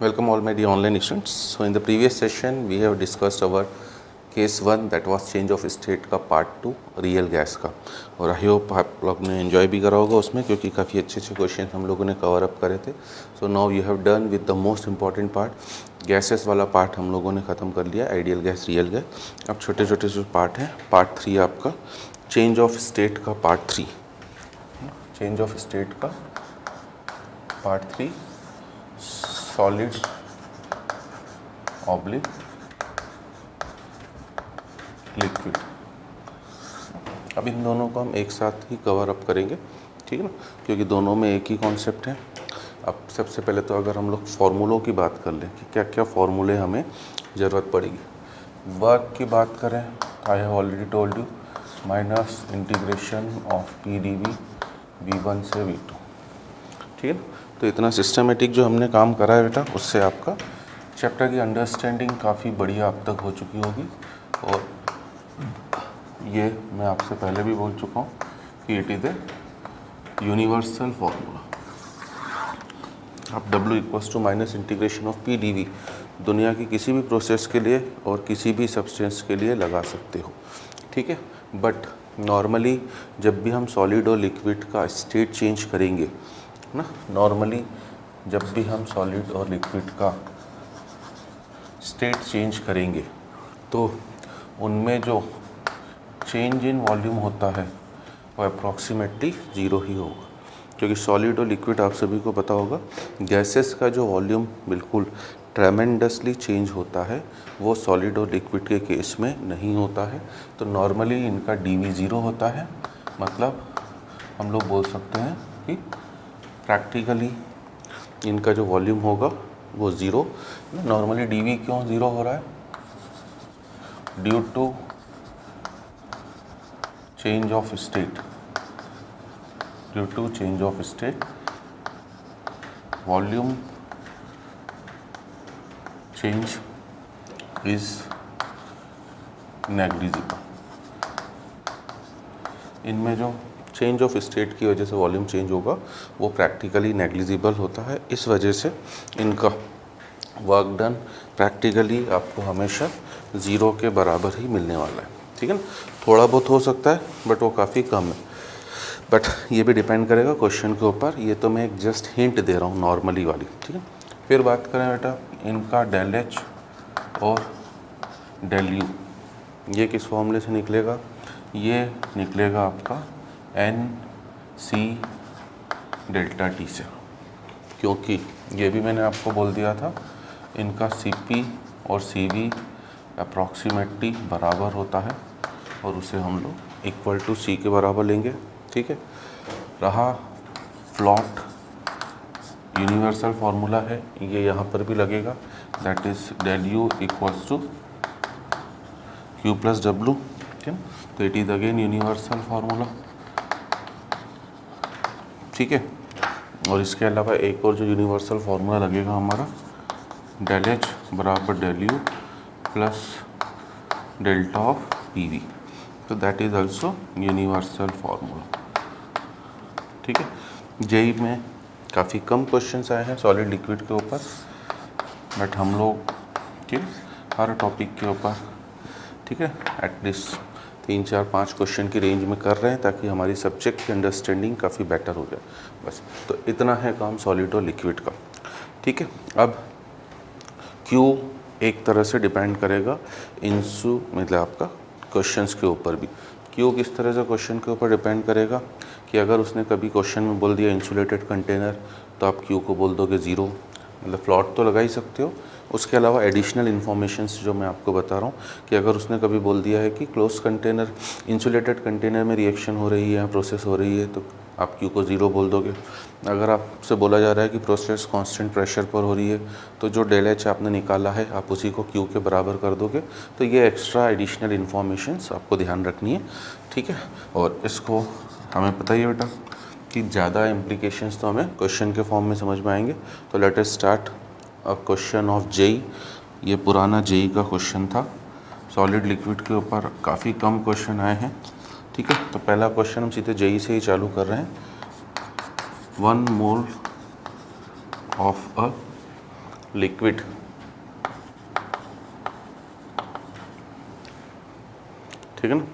Welcome all my dear online students. So in the previous session we have discussed our case 1 that was change of state का part 2 real gas का, और I hope आप लोग ने enjoy भी करा होगा उसमें, क्योंकि काफ़ी अच्छे अच्छे क्वेश्चन हम लोगों ने कवर अप करे थे. So now you have done with the most important part. Gases वाला पार्ट हम लोगों ने ख़त्म कर लिया, आइडियल गैस, रियल गैस. अब छोटे छोटे जो पार्ट हैं, पार्ट 3 आपका चेंज ऑफ स्टेट का पार्ट 3. चेंज ऑफ स्टेट का पार्ट 3, सॉलिड ऑब्लिक लिक्विड. अब इन दोनों को हम एक साथ ही कवर अप करेंगे, ठीक है ना, क्योंकि दोनों में एक ही कॉन्सेप्ट है. अब सबसे पहले तो अगर हम लोग फार्मूलों की बात कर लें कि क्या क्या फार्मूले हमें ज़रूरत पड़ेगी. वर्क की बात करें, I have already told you, minus integration of P D V V1 से V2, ठीक है. तो इतना सिस्टमेटिक जो हमने काम करा है बेटा, उससे आपका चैप्टर की अंडरस्टैंडिंग काफ़ी बढ़िया अब तक हो चुकी होगी. और ये मैं आपसे पहले भी बोल चुका हूँ कि it is a universal formula. आप W equals to minus integration of P D V दुनिया की किसी भी प्रोसेस के लिए और किसी भी सब्सटेंस के लिए लगा सकते हो, ठीक है. बट नॉर्मली जब भी हम सॉलिड और लिक्विड का स्टेट चेंज करेंगे ना, नॉर्मली जब भी हम सॉलिड और लिक्विड का स्टेट चेंज करेंगे तो उनमें जो चेंज इन वॉल्यूम होता है वो अप्रॉक्सीमेटली ज़ीरो ही होगा, क्योंकि सॉलिड और लिक्विड आप सभी को पता होगा गैसेस का जो वॉल्यूम बिल्कुल ट्रेमेंडसली चेंज होता है वो सॉलिड और लिक्विड के केस में नहीं होता है. तो नॉर्मली इनका dV ज़ीरो होता है. मतलब हम लोग बोल सकते हैं कि प्रैक्टिकली इनका जो वॉल्यूम होगा वो ज़ीरो. नॉर्मली dV क्यों ज़ीरो हो रहा है? Due to change of state. Due to change of state volume change is negligible. इनमें जो चेंज ऑफ स्टेट की वजह से वॉल्यूम चेंज होगा वो प्रैक्टिकली नेग्लिजिबल होता है. इस वजह से इनका वर्क डन प्रैक्टिकली आपको हमेशा ज़ीरो के बराबर ही मिलने वाला है, ठीक है ना. थोड़ा बहुत हो सकता है बट वो काफ़ी कम है. बट ये भी डिपेंड करेगा क्वेश्चन के ऊपर. ये तो मैं एक जस्ट हिंट दे रहा हूँ नॉर्मली वाली, ठीक है. फिर बात करें बेटा इनका डेल एच और डेल यू, ये किस फॉर्मूले से निकलेगा? ये निकलेगा आपका एन सी डेल्टा टी से, क्योंकि ये भी मैंने आपको बोल दिया था इनका सी पी और सी वी अप्रॉक्सीमेटली बराबर होता है और उसे हम लोग इक्वल टू सी के बराबर लेंगे, ठीक है. रहा फ्लॉट यूनिवर्सल फार्मूला है, ये यहाँ पर भी लगेगा, that is del U equals to Q plus W, ठीक है. तो it is again universal formula, ठीक है. और इसके अलावा एक और जो यूनिवर्सल फार्मूला लगेगा हमारा, डेल एच बराबर del U plus delta of P V. तो that is also universal formula, ठीक है. जेई में काफ़ी कम क्वेश्चंस आए हैं सॉलिड लिक्विड के ऊपर, बट हम लोग ठीक हर टॉपिक के ऊपर, ठीक है, एटलीस्ट 3, 4, 5 क्वेश्चन की रेंज में कर रहे हैं ताकि हमारी सब्जेक्ट की अंडरस्टैंडिंग काफ़ी बेटर हो जाए. बस तो इतना है काम सॉलिड और लिक्विड का, ठीक है. अब क्यू एक तरह से डिपेंड करेगा इंसू मतलब आपका क्वेश्चंस के ऊपर भी. क्यू किस तरह से क्वेश्चन के ऊपर डिपेंड करेगा कि अगर उसने कभी क्वेश्चन में बोल दिया इंसुलेटेड कंटेनर तो आप क्यू को बोल दोगे ज़ीरो, मतलब फ्लॉट तो लगा ही सकते हो. उसके अलावा एडिशनल इन्फॉर्मेशंस जो मैं आपको बता रहा हूँ कि अगर उसने कभी बोल दिया है कि क्लोज कंटेनर इंसुलेटेड कंटेनर में रिएक्शन हो रही है, प्रोसेस हो रही है, तो आप क्यू को ज़ीरो बोल दोगे. अगर आपसे बोला जा रहा है कि प्रोसेस कांस्टेंट प्रेशर पर हो रही है तो जो डेल एच आपने निकाला है आप उसी को क्यू के बराबर कर दोगे. तो ये एक्स्ट्रा एडिशनल इन्फॉर्मेशंस आपको ध्यान रखनी है, ठीक है. और इसको हमें पता ही है बेटा कि ज़्यादा इम्प्लीकेशंस तो हमें क्वेश्चन के फॉर्म में समझ में आएंगे. तो let us start a question of JEE. ये पुराना जेई का क्वेश्चन था, सॉलिड लिक्विड के ऊपर काफ़ी कम क्वेश्चन आए हैं, ठीक है. तो पहला क्वेश्चन हम सीधे जेई से ही चालू कर रहे हैं. 1 मोल of a लिक्विड ठीक है ना,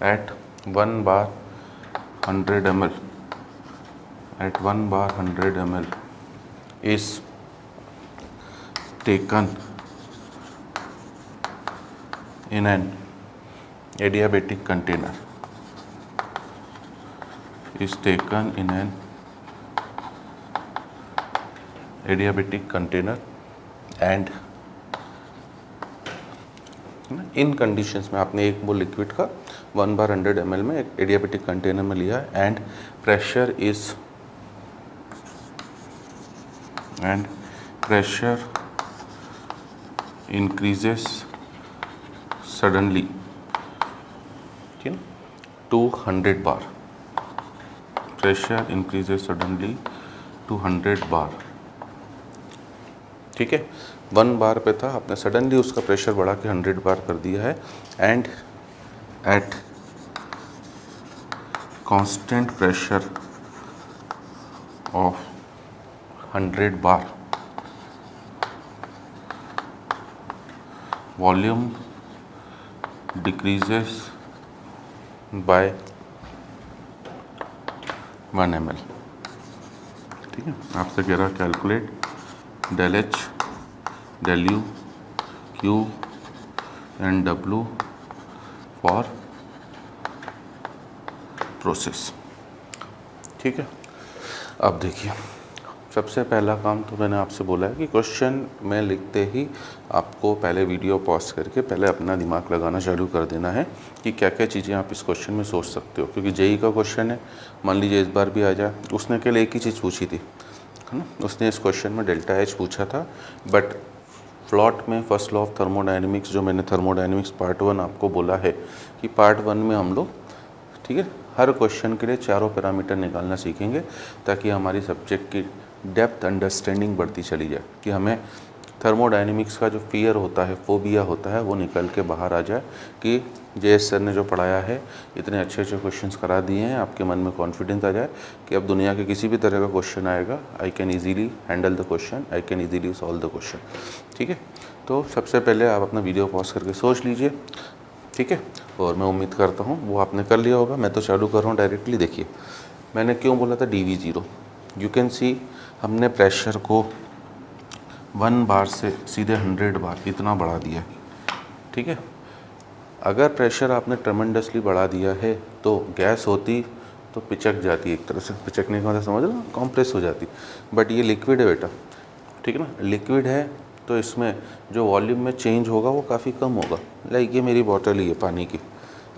at 1 bar 100 ml at 1 bar 100 ml is taken in an adiabatic container, is taken in an adiabatic container and in conditions में आपने एक मोल लिक्विड का 1 बार 100 ml में एक एडियाबेटिक कंटेनर में लिया एंड प्रेशर इंक्रीजेस सडनली ठीक है 200 बार, प्रेशर इंक्रीजेस सडनली 200 बार ठीक है। 1 बार पे था, आपने सडनली उसका प्रेशर बढ़ा के 100 बार कर दिया है and eight constant pressure of 100 bar volume decreases by 1 ml ठीक है। आपसे कह रहा calculate del H del U Q and W for process ठीक है। अब देखिए, सबसे पहला काम तो मैंने आपसे बोला है कि क्वेश्चन में लिखते ही आपको पहले वीडियो पॉज करके पहले अपना दिमाग लगाना चालू कर देना है कि क्या क्या चीज़ें आप इस क्वेश्चन में सोच सकते हो, क्योंकि जेई का क्वेश्चन है, मान लीजिए इस बार भी आ जाए, उसने केवल एक ही चीज़ पूछी थी है ना, उसने इस क्वेश्चन में डेल्टा एच पूछा था, बट फ्लॉट में फर्स्ट लॉ ऑफ थर्मोडायनेमिक्स जो मैंने थर्मोडायनेमिक्स पार्ट 1 आपको बोला है कि पार्ट 1 में हम लोग ठीक है हर क्वेश्चन के लिए चारों पैरामीटर निकालना सीखेंगे ताकि हमारी सब्जेक्ट की डेप्थ अंडरस्टैंडिंग बढ़ती चली जाए, कि हमें थर्मोडायनेमिक्स का जो फियर होता है, फोबिया होता है, वो निकल के बाहर आ जाए कि जेएस सर ने जो पढ़ाया है, इतने अच्छे अच्छे क्वेश्चंस करा दिए हैं, आपके मन में कॉन्फिडेंस आ जाए कि अब दुनिया के किसी भी तरह का क्वेश्चन आएगा, I can easily handle the question, I can easily solve the question ठीक है। तो सबसे पहले आप अपना वीडियो पॉज करके सोच लीजिए ठीक है, और मैं उम्मीद करता हूँ वो आपने कर लिया होगा। मैं तो चालू कर रहा हूँ डायरेक्टली। देखिए मैंने क्यों बोला था DV0, यू कैन सी हमने प्रेशर को 1 बार से सीधे 100 बार इतना बढ़ा दिया है ठीक है। अगर प्रेशर आपने ट्रेमेंडसली बढ़ा दिया है तो गैस होती तो पिचक जाती है, एक तरह से पिचकने का मतलब समझ लो, कॉम्प्रेस हो जाती, बट ये लिक्विड है बेटा ठीक है ना, लिक्विड है तो इसमें जो वॉल्यूम में चेंज होगा वो काफ़ी कम होगा। लाइक ये मेरी बॉटल ही है पानी की,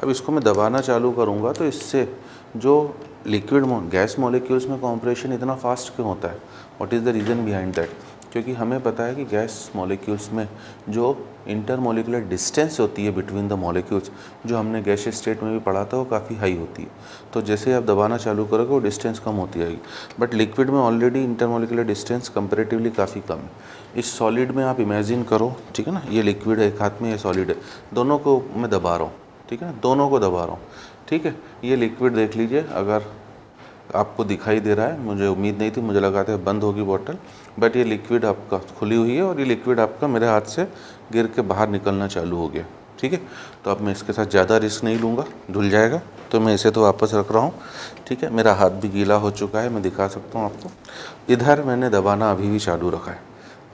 अब इसको मैं दबाना चालू करूँगा तो इससे जो लिक्विड गैस मॉलिक्यूल्स में कॉम्प्रेशन इतना फास्ट क्यों होता है, what is the reason behind that, क्योंकि हमें पता है कि गैस मॉलिक्यूल्स में जो इंटरमॉलिकुलर डिस्टेंस होती है बिटवीन द मॉलिक्यूल्स, जो हमने गैसियस स्टेट में भी पढ़ा था, वो काफ़ी हाई होती है। तो जैसे आप दबाना चालू करोगे वो डिस्टेंस कम होती जाएगी, बट लिक्विड में ऑलरेडी इंटरमॉलिकुलर डिस्टेंस कंपैरेटिवली काफ़ी कम है। इस सॉलिड में आप इमेजिन करो ठीक है ना, ये लिक्विड है एक हाथ में, ये सॉलिड है, दोनों को मैं दबा रहा हूँ ठीक है ना, दोनों को दबा रहा हूँ ठीक है। ये लिक्विड देख लीजिए, अगर आपको दिखाई दे रहा है, मुझे उम्मीद नहीं थी, मुझे लगा था बंद होगी बॉटल, बट ये लिक्विड आपका खुली हुई है और ये लिक्विड आपका मेरे हाथ से गिर के बाहर निकलना चालू हो गया ठीक है। तो अब मैं इसके साथ ज़्यादा रिस्क नहीं लूँगा, धुल जाएगा, तो मैं इसे तो वापस रख रहा हूँ ठीक है। मेरा हाथ भी गीला हो चुका है, मैं दिखा सकता हूँ आपको, इधर मैंने दबाना अभी भी चालू रखा है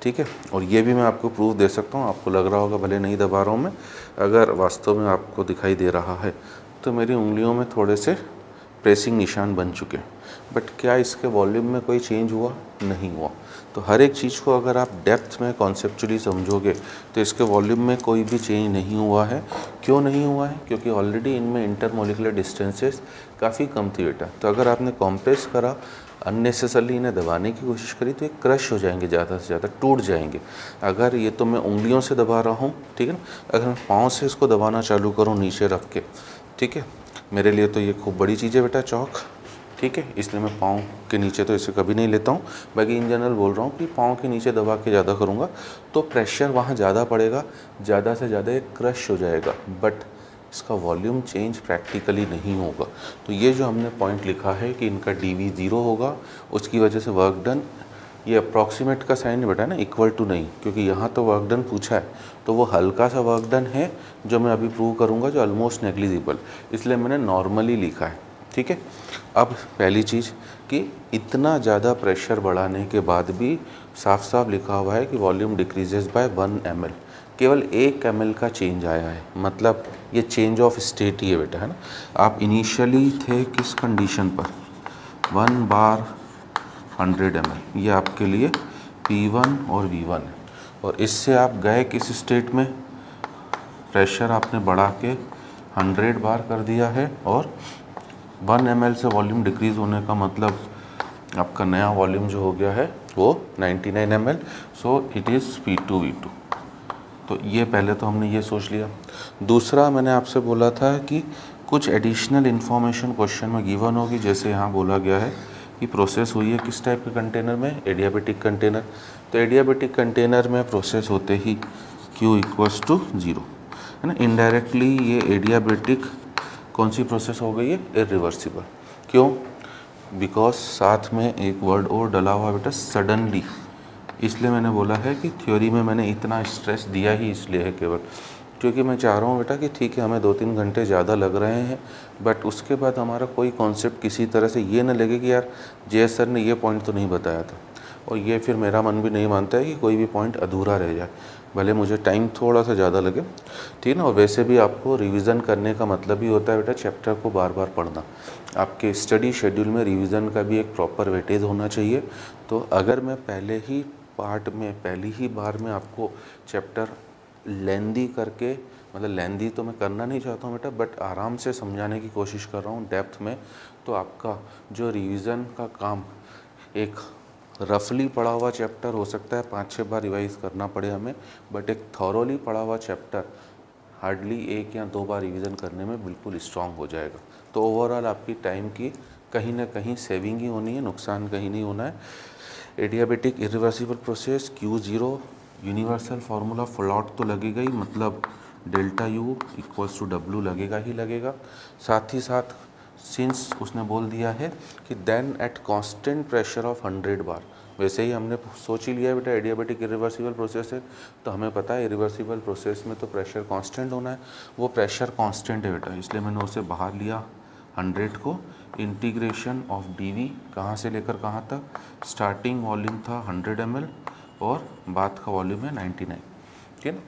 ठीक है। और ये भी मैं आपको प्रूफ दे सकता हूँ, आपको लग रहा होगा भले नहीं दबा रहा हूँ मैं, अगर वास्तव में आपको दिखाई दे रहा है तो मेरी उंगलियों में थोड़े से प्रेसिंग निशान बन चुके हैं, बट क्या इसके वॉल्यूम में कोई चेंज हुआ, नहीं हुआ। तो हर एक चीज़ को अगर आप डेप्थ में कॉन्सेप्चुअली समझोगे तो इसके वॉल्यूम में कोई भी चेंज नहीं हुआ है। क्यों नहीं हुआ है, क्योंकि ऑलरेडी इनमें इंटरमॉलिकुलर डिस्टेंसेस काफ़ी कम थी बेटा। तो अगर आपने कॉम्प्रेस करा, अननेसेसरली इन्हें दबाने की कोशिश करी, तो ये क्रश हो जाएंगे, ज़्यादा से ज़्यादा टूट जाएंगे। अगर ये तो मैं उंगलियों से दबा रहा हूँ ठीक है ना, अगर मैं पाँव से इसको दबाना चालू करूँ नीचे रख के ठीक है, मेरे लिए तो ये खूब बड़ी चीज़ है बेटा चौक ठीक है, इसलिए मैं पाँव के नीचे तो इसे कभी नहीं लेता हूँ। बाकी इन जनरल बोल रहा हूँ कि पाँव के नीचे दबा के ज़्यादा करूँगा तो प्रेशर वहाँ ज़्यादा पड़ेगा, ज़्यादा से ज़्यादा ये क्रश हो जाएगा, बट इसका वॉल्यूम चेंज प्रैक्टिकली नहीं होगा। तो ये जो हमने पॉइंट लिखा है कि इनका dV 0 होगा, उसकी वजह से वर्क डन, ये अप्रॉक्सीमेट का साइन बेटा ना, इक्वल टू नहीं, क्योंकि यहाँ तो वर्क डन पूछा है, तो वो हल्का सा वर्क डन है जो मैं अभी प्रूव करूँगा, जो ऑलमोस्ट नेग्लिजिबल, इसलिए मैंने नॉर्मली लिखा है। ठीक है, अब पहली चीज़ कि इतना ज़्यादा प्रेशर बढ़ाने के बाद भी साफ साफ लिखा हुआ है कि वॉल्यूम डिक्रीजेस बाय 1 ml, केवल 1 ml का चेंज आया है, मतलब ये चेंज ऑफ स्टेट ही है बेटा, है ना। आप इनिशियली थे किस कंडीशन पर, 1 बार 100 ml, ये आपके लिए P1 और V1 है, और इससे आप गए किस स्टेट में, प्रेशर आपने बढ़ा के 100 बार कर दिया है, और 1 ml से वॉल्यूम डिक्रीज़ होने का मतलब आपका नया वॉल्यूम जो हो गया है वो 99 ml, so it is P2V2। तो ये पहले तो हमने ये सोच लिया। दूसरा, मैंने आपसे बोला था कि कुछ एडिशनल इन्फॉर्मेशन क्वेश्चन में गिवन होगी, जैसे यहाँ बोला गया है कि प्रोसेस हुई है किस टाइप के कंटेनर में, एडियाबेटिक कंटेनर। तो एडियाबेटिक कंटेनर में प्रोसेस होते ही Q इक्वल्स टू 0, है ना। इनडायरेक्टली ये एडियाबेटिक कौन सी प्रोसेस हो गई है, इरिवर्सिबल। क्यों, बिकॉज साथ में एक वर्ड और डला हुआ बेटा, सडनली, इसलिए मैंने बोला है कि थ्योरी में मैंने इतना स्ट्रेस दिया ही इसलिए है केवल, क्योंकि मैं चाह रहा हूँ बेटा कि ठीक है हमें 2-3 घंटे ज़्यादा लग रहे हैं, बट उसके बाद हमारा कोई कॉन्सेप्ट किसी तरह से ये ना लगे कि यार जे सर ने ये पॉइंट तो नहीं बताया था, और ये फिर मेरा मन भी नहीं मानता है कि कोई भी पॉइंट अधूरा रह जाए, भले मुझे टाइम थोड़ा सा ज़्यादा लगे, ठीक ना। और वैसे भी आपको रिवीजन करने का मतलब ही होता है बेटा चैप्टर को बार बार पढ़ना। आपके स्टडी शेड्यूल में रिवीजन का भी एक प्रॉपर वेटेज होना चाहिए। तो अगर मैं पहले ही पार्ट में, पहली ही बार में आपको चैप्टर लेंदी करके, मतलब लेंदी तो मैं करना नहीं चाहता हूँ बेटा, बट आराम से समझाने की कोशिश कर रहा हूँ डेप्थ में, तो आपका जो रिवीजन का काम, एक रफली पढ़ा हुआ चैप्टर हो सकता है 5-6 बार रिवाइज करना पड़े हमें, बट एक थॉरोली पढ़ा हुआ चैप्टर हार्डली 1 या 2 बार रिवीजन करने में बिल्कुल स्ट्रांग हो जाएगा। तो ओवरऑल आपकी टाइम की कहीं ना कहीं सेविंग ही होनी है, नुकसान कहीं नहीं होना है। Adiabatic irreversible process Q0, universal formula फ्लॉट तो लगेगा ही, मतलब delta U equals to W लगेगा ही लगेगा। साथ ही साथ सिंस उसने बोल दिया है कि then at constant pressure of 100 bar, वैसे ही हमने सोच ही लिया बेटा एडियाबेटिक इरिवर्सिबल प्रोसेस है, तो हमें पता है इरिवर्सिबल प्रोसेस में तो प्रेशर कांस्टेंट होना है, वो प्रेशर कांस्टेंट है बेटा, इसलिए मैंने उसे बाहर लिया 100 को। इंटीग्रेशन ऑफ dV कहाँ से लेकर कहाँ तक, स्टार्टिंग वॉल्यूम था 100 ml और बाद का वॉल्यूम है 99, ठीक है ना।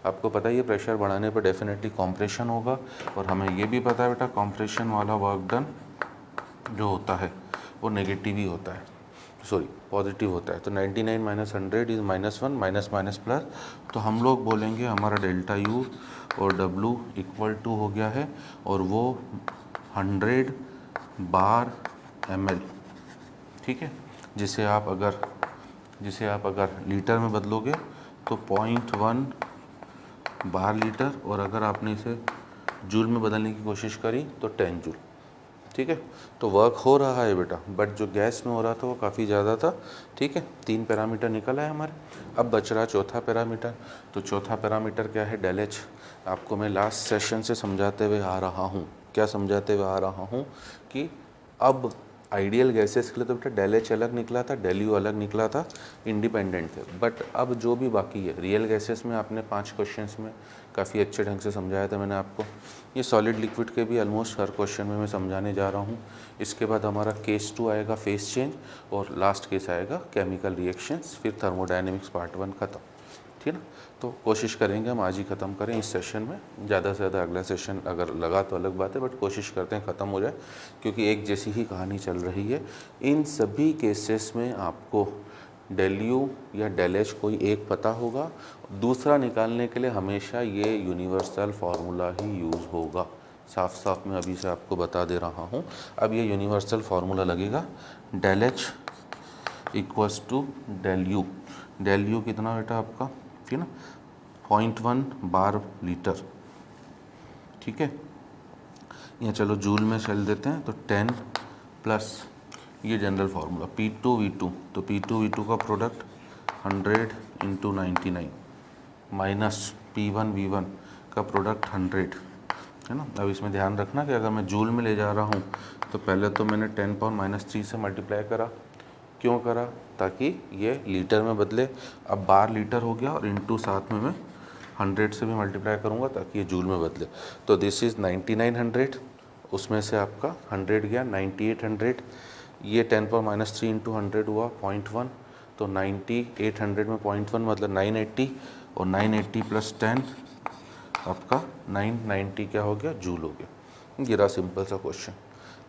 आपको पता ही है प्रेशर बढ़ाने पर डेफिनेटली कॉम्प्रेशन होगा, और हमें ये भी पता है बेटा कॉम्प्रेशन वाला वर्क डन जो होता है वो नेगेटिव ही होता है, सॉरी पॉजिटिव होता है। तो 99 minus 100 is -1, minus minus plus, तो हम लोग बोलेंगे हमारा डेल्टा U और W इक्वल टू हो गया है, और वो 100 बार ml, ठीक है, जिसे आप अगर लीटर में बदलोगे तो 0.1 बार लीटर, और अगर आपने इसे जूल में बदलने की कोशिश करी तो 10 जूल, ठीक है। तो वर्क हो रहा है बेटा, बट जो गैस में हो रहा था वो काफ़ी ज़्यादा था, ठीक है। 3 पैरामीटर निकल आए हमारे, अब बच रहा चौथा पैरामीटर। तो चौथा पैरामीटर क्या है, डेल एच। आपको मैं लास्ट सेशन से समझाते हुए आ रहा हूँ, क्या समझाते हुए आ रहा हूँ कि अब आइडियल गैसेस के लिए तो बेटा डेल एच अलग निकला था, डेल यू अलग निकला था, इंडिपेंडेंट थे, बट अब जो भी बाकी है रियल गैसेस में आपने 5 क्वेश्चंस में काफ़ी अच्छे ढंग से समझाया था मैंने आपको। ये सॉलिड लिक्विड के भी ऑलमोस्ट हर क्वेश्चन में मैं समझाने जा रहा हूँ। इसके बाद हमारा केस 2 आएगा फेस चेंज, और लास्ट केस आएगा केमिकल रिएक्शंस, फिर थर्मोडायनेमिक्स पार्ट 1 ख़त्म, ठीक है ना। तो कोशिश करेंगे हम आज ही ख़त्म करें इस सेशन में, ज़्यादा से ज़्यादा अगला सेशन अगर लगा तो अलग बात है, बट कोशिश करते हैं ख़त्म हो जाए, क्योंकि एक जैसी ही कहानी चल रही है। इन सभी केसेस में आपको डेल यू या डेल एच कोई एक पता होगा, दूसरा निकालने के लिए हमेशा ये यूनिवर्सल फार्मूला ही यूज़ होगा। साफ साफ मैं अभी से आपको बता दे रहा हूँ। अब ये यूनिवर्सल फार्मूला लगेगा, del H equals to del U. Del U कितना बेटा आपका, ठीक है ना, 0.1 बार लीटर, ठीक है। या चलो जूल में चल देते हैं, तो 10 प्लस ये जनरल फार्मूला P2V2, तो P2V2 का प्रोडक्ट 100 × 99 माइनस P1V1 का प्रोडक्ट 100, है ना। अब इसमें ध्यान रखना कि अगर मैं जूल में ले जा रहा हूँ तो पहले तो मैंने 10⁻³ से मल्टीप्लाई करा। क्यों करा? ताकि ये लीटर में बदले। अब बार लीटर हो गया और इंटू साथ में मैं 100 से भी मल्टीप्लाई करूँगा ताकि ये जूल में बदले। तो दिस इज़ 9900, उसमें से आपका 100 गया 9800, ये 10⁻³ इंटू 100 हुआ 0.1, तो 9800 में 0.1 मतलब 980, और 980 प्लस 10 आपका 990 क्या हो गया? जूल हो गया। ये रहा सिंपल सा क्वेश्चन।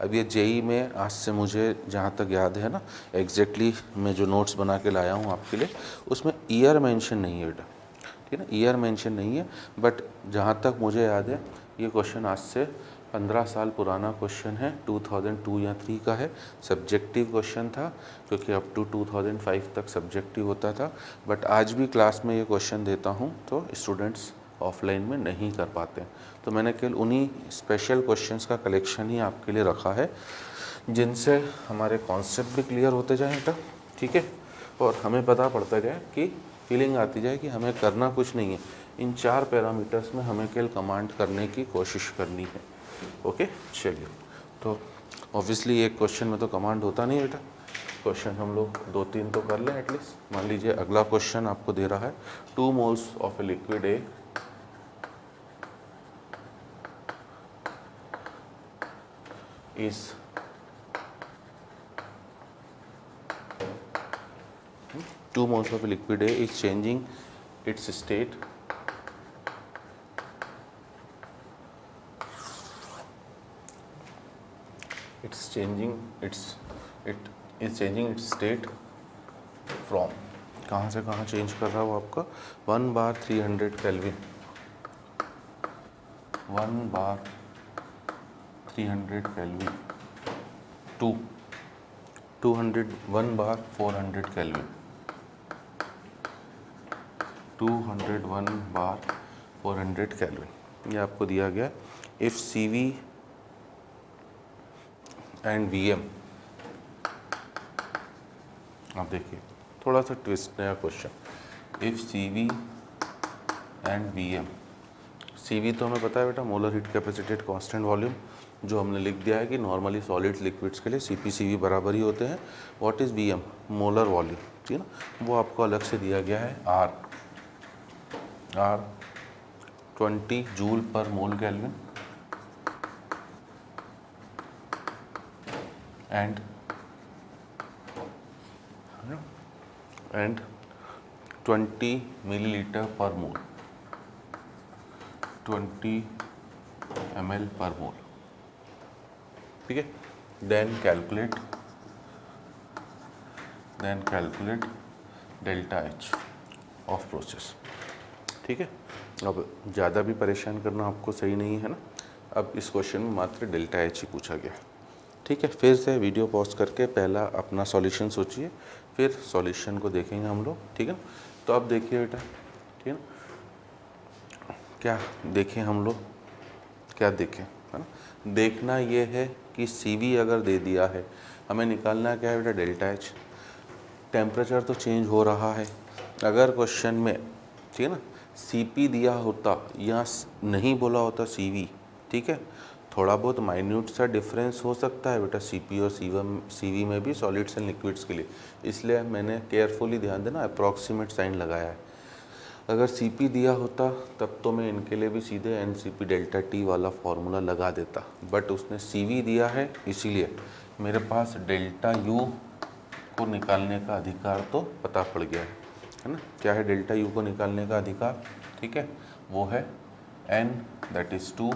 अब ये जेई में आज से मुझे जहाँ तक याद है ना, एग्जैक्टली मैं जो नोट्स बना के लाया हूँ आपके लिए, उसमें ईयर मेंशन नहीं है बेटा, ठीक है ना, ईयर मेंशन नहीं है। बट जहाँ तक मुझे याद है ये क्वेश्चन आज से 15 साल पुराना क्वेश्चन है, 2002 या 3 का है। सब्जेक्टिव क्वेश्चन था क्योंकि अप टू 2005 तक सब्जेक्टिव होता था। बट आज भी क्लास में ये क्वेश्चन देता हूँ तो स्टूडेंट्स ऑफलाइन में नहीं कर पाते हैं। तो मैंने केवल उन्हीं स्पेशल क्वेश्चंस का कलेक्शन ही आपके लिए रखा है जिनसे हमारे कॉन्सेप्ट भी क्लियर होते जाएँ बेटा, ठीक है, और हमें पता पड़ता जाए कि फीलिंग आती जाए कि हमें करना कुछ नहीं है, इन 4 पैरामीटर्स में हमें केवल कमांड करने की कोशिश करनी है। ओके, चलिए। तो ऑब्वियसली एक क्वेश्चन में तो कमांड होता नहीं बेटा, क्वेश्चन हम लोग 2-3 तो कर लें एटलीस्ट। मान लीजिए अगला क्वेश्चन आपको दे रहा है 2 moles of a liquid A is 2 moles of a liquid A is changing its state it is changing its state from, कहाँ से कहाँ चेंज कर रहा है वो आपका 1/300 kelvin, 1/300 kelvin to 1/400 kelvin, 201/400 kelvin. ये आपको दिया गया इफ़ CV एंड VM। आप देखिए थोड़ा सा ट्विस्ट नया question, if CV and VM। CV तो हमें पता है बेटा, molar heat capacitated constant volume, जो हमने लिख दिया है कि नॉर्मली सॉलिड्स लिक्विड्स के लिए CP/CV बराबर ही होते हैं। What is VM? Molar volume, ठीक है ना, वो आपको अलग से दिया गया है R 20 जूल पर मोल केल्विन एंड 20 मिलीलीटर पर मोल, 20 ml पर मोल, ठीक है। Then calculate delta H of process, ठीक है। अब ज़्यादा भी परेशान करना आपको सही नहीं है ना। अब इस क्वेश्चन में मात्र डेल्टा H ही पूछा गया, ठीक है। फिर से वीडियो पॉज करके पहला अपना सॉल्यूशन सोचिए, फिर सॉल्यूशन को देखेंगे हम लोग, ठीक है। तो अब देखिए बेटा, ठीक है ना, क्या देखें हम लोग, क्या देखें, है ना। देखना ये है कि CV अगर दे दिया है, हमें निकालना क्या है बेटा? Delta H। टेम्परेचर तो चेंज हो रहा है। अगर क्वेश्चन में, ठीक है ना, CP दिया होता या नहीं बोला होता CV, ठीक है, थोड़ा बहुत माइन्यूट सा डिफरेंस हो सकता है बेटा CP और CV में भी, सॉलिड्स एंड लिक्विड्स के लिए, इसलिए मैंने केयरफुली ध्यान देना अप्रॉक्सीमेट साइन लगाया है। अगर CP दिया होता तब तो मैं इनके लिए भी सीधे NCP डेल्टा T वाला फॉर्मूला लगा देता, बट उसने CV दिया है, इसीलिए मेरे पास डेल्टा U को निकालने का अधिकार तो पता पड़ गया है ना। क्या है डेल्टा U को निकालने का अधिकार? ठीक है, वो है N that is 2,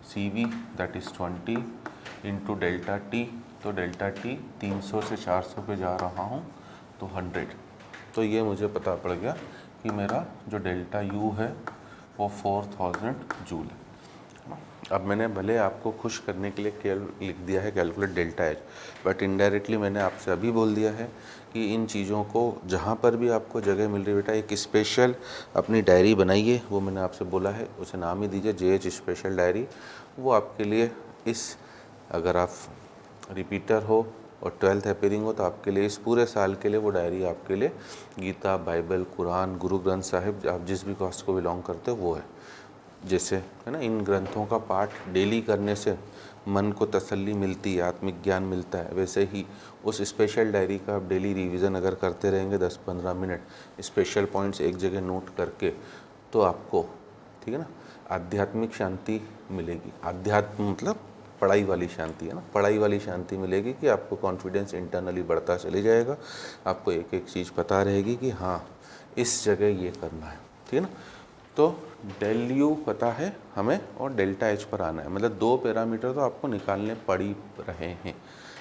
CV that is 20 into delta T। तो डेल्टा T 300 से 400 पे जा रहा हूँ तो 100। तो ये मुझे पता पड़ गया कि मेरा जो डेल्टा U है वो 4000 जूल है। अब मैंने भले आपको खुश करने के लिए लिख दिया है calculate delta H, but indirectly मैंने आपसे अभी बोल दिया है कि इन चीज़ों को जहाँ पर भी आपको जगह मिल रही है बेटा, एक स्पेशल अपनी डायरी बनाइए। वो मैंने आपसे बोला है, उसे नाम ही दीजिए JH स्पेशल डायरी। वो आपके लिए इस, अगर आप रिपीटर हो और 12th अपेयरिंग हो तो आपके लिए इस पूरे साल के लिए वो डायरी आपके लिए गीता, बाइबल, कुरान, गुरु ग्रंथ साहिब, आप जिस भी कास्ट को बिलोंग करते हो वो है। जैसे है ना, इन ग्रंथों का पाठ डेली करने से मन को तसल्ली मिलती है, आत्मिक ज्ञान मिलता है, वैसे ही उस स्पेशल डायरी का आप डेली रिवीजन अगर करते रहेंगे 10-15 मिनट स्पेशल पॉइंट्स एक जगह नोट करके, तो आपको, ठीक है ना, आध्यात्मिक शांति मिलेगी। आध्यात्म मतलब पढ़ाई वाली शांति है ना, पढ़ाई वाली शांति मिलेगी कि आपको कॉन्फिडेंस इंटरनली बढ़ता चले जाएगा, आपको एक एक चीज़ पता रहेगी कि हाँ इस जगह ये करना है, ठीक है ना। तो डेल यू पता है हमें और डेल्टा एच पर आना है, मतलब 2 पैरामीटर तो आपको निकालने पड़ ही रहे हैं।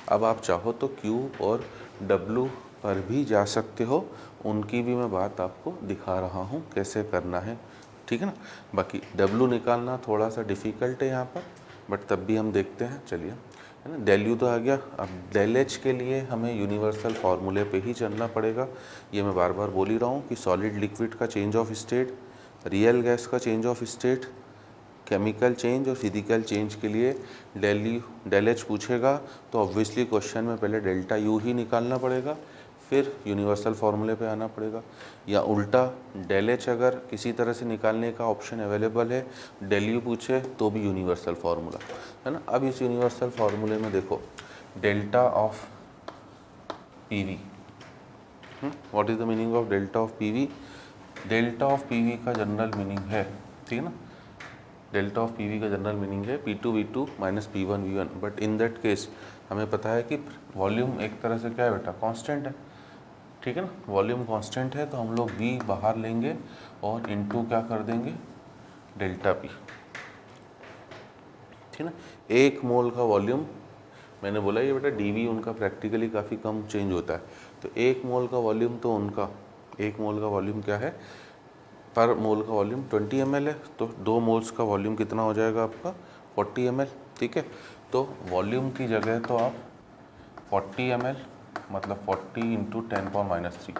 अब आप चाहो तो क्यू और डब्लू पर भी जा सकते हो, उनकी भी मैं बात आपको दिखा रहा हूँ कैसे करना है, ठीक है ना। बाकी डब्लू निकालना थोड़ा सा डिफ़िकल्ट है यहाँ पर, बट तब भी हम देखते हैं, चलिए, है ना। डेल यू तो आ गया। अब डेल एच के लिए हमें यूनिवर्सल फार्मूले पे ही चलना पड़ेगा। ये मैं बार बार बोल ही रहा हूँ कि सॉलिड लिक्विड का change of state, real gas का change of state, chemical change और फिजिकल चेंज के लिए डेल एच पूछेगा तो ऑब्वियसली क्वेश्चन में पहले डेल्टा यू ही निकालना पड़ेगा, फिर यूनिवर्सल फार्मूले पे आना पड़ेगा। या उल्टा डेल एच अगर किसी तरह से निकालने का ऑप्शन अवेलेबल है, डेल यू पूछे तो भी यूनिवर्सल फार्मूला, है ना। अब इस यूनिवर्सल फार्मूले में देखो, delta of P we, what is the meaning of delta of P V? Delta of P we का जनरल मीनिंग है, ठीक है ना, डेल्टा ऑफ पी वी का जनरल मीनिंग है P2 V2 minus P1 V1, but in that case हमें पता है कि वॉल्यूम एक तरह से क्या है बेटा, कांस्टेंट है, ठीक है ना, वॉल्यूम कांस्टेंट है, तो हम लोग V बाहर लेंगे और इनटू क्या कर देंगे, डेल्टा P, ठीक है ना। 1 मोल का वॉल्यूम, मैंने बोला ये बेटा DV उनका प्रैक्टिकली काफ़ी कम चेंज होता है, तो 1 मोल का वॉल्यूम, तो उनका 1 मोल का वॉल्यूम क्या है, पर मोल का वॉल्यूम 20 ml है, तो 2 मोल्स का वॉल्यूम कितना हो जाएगा आपका 40 ml, ठीक है। तो वॉल्यूम की जगह तो आप 40 ml मतलब 40 इंटू 10⁻³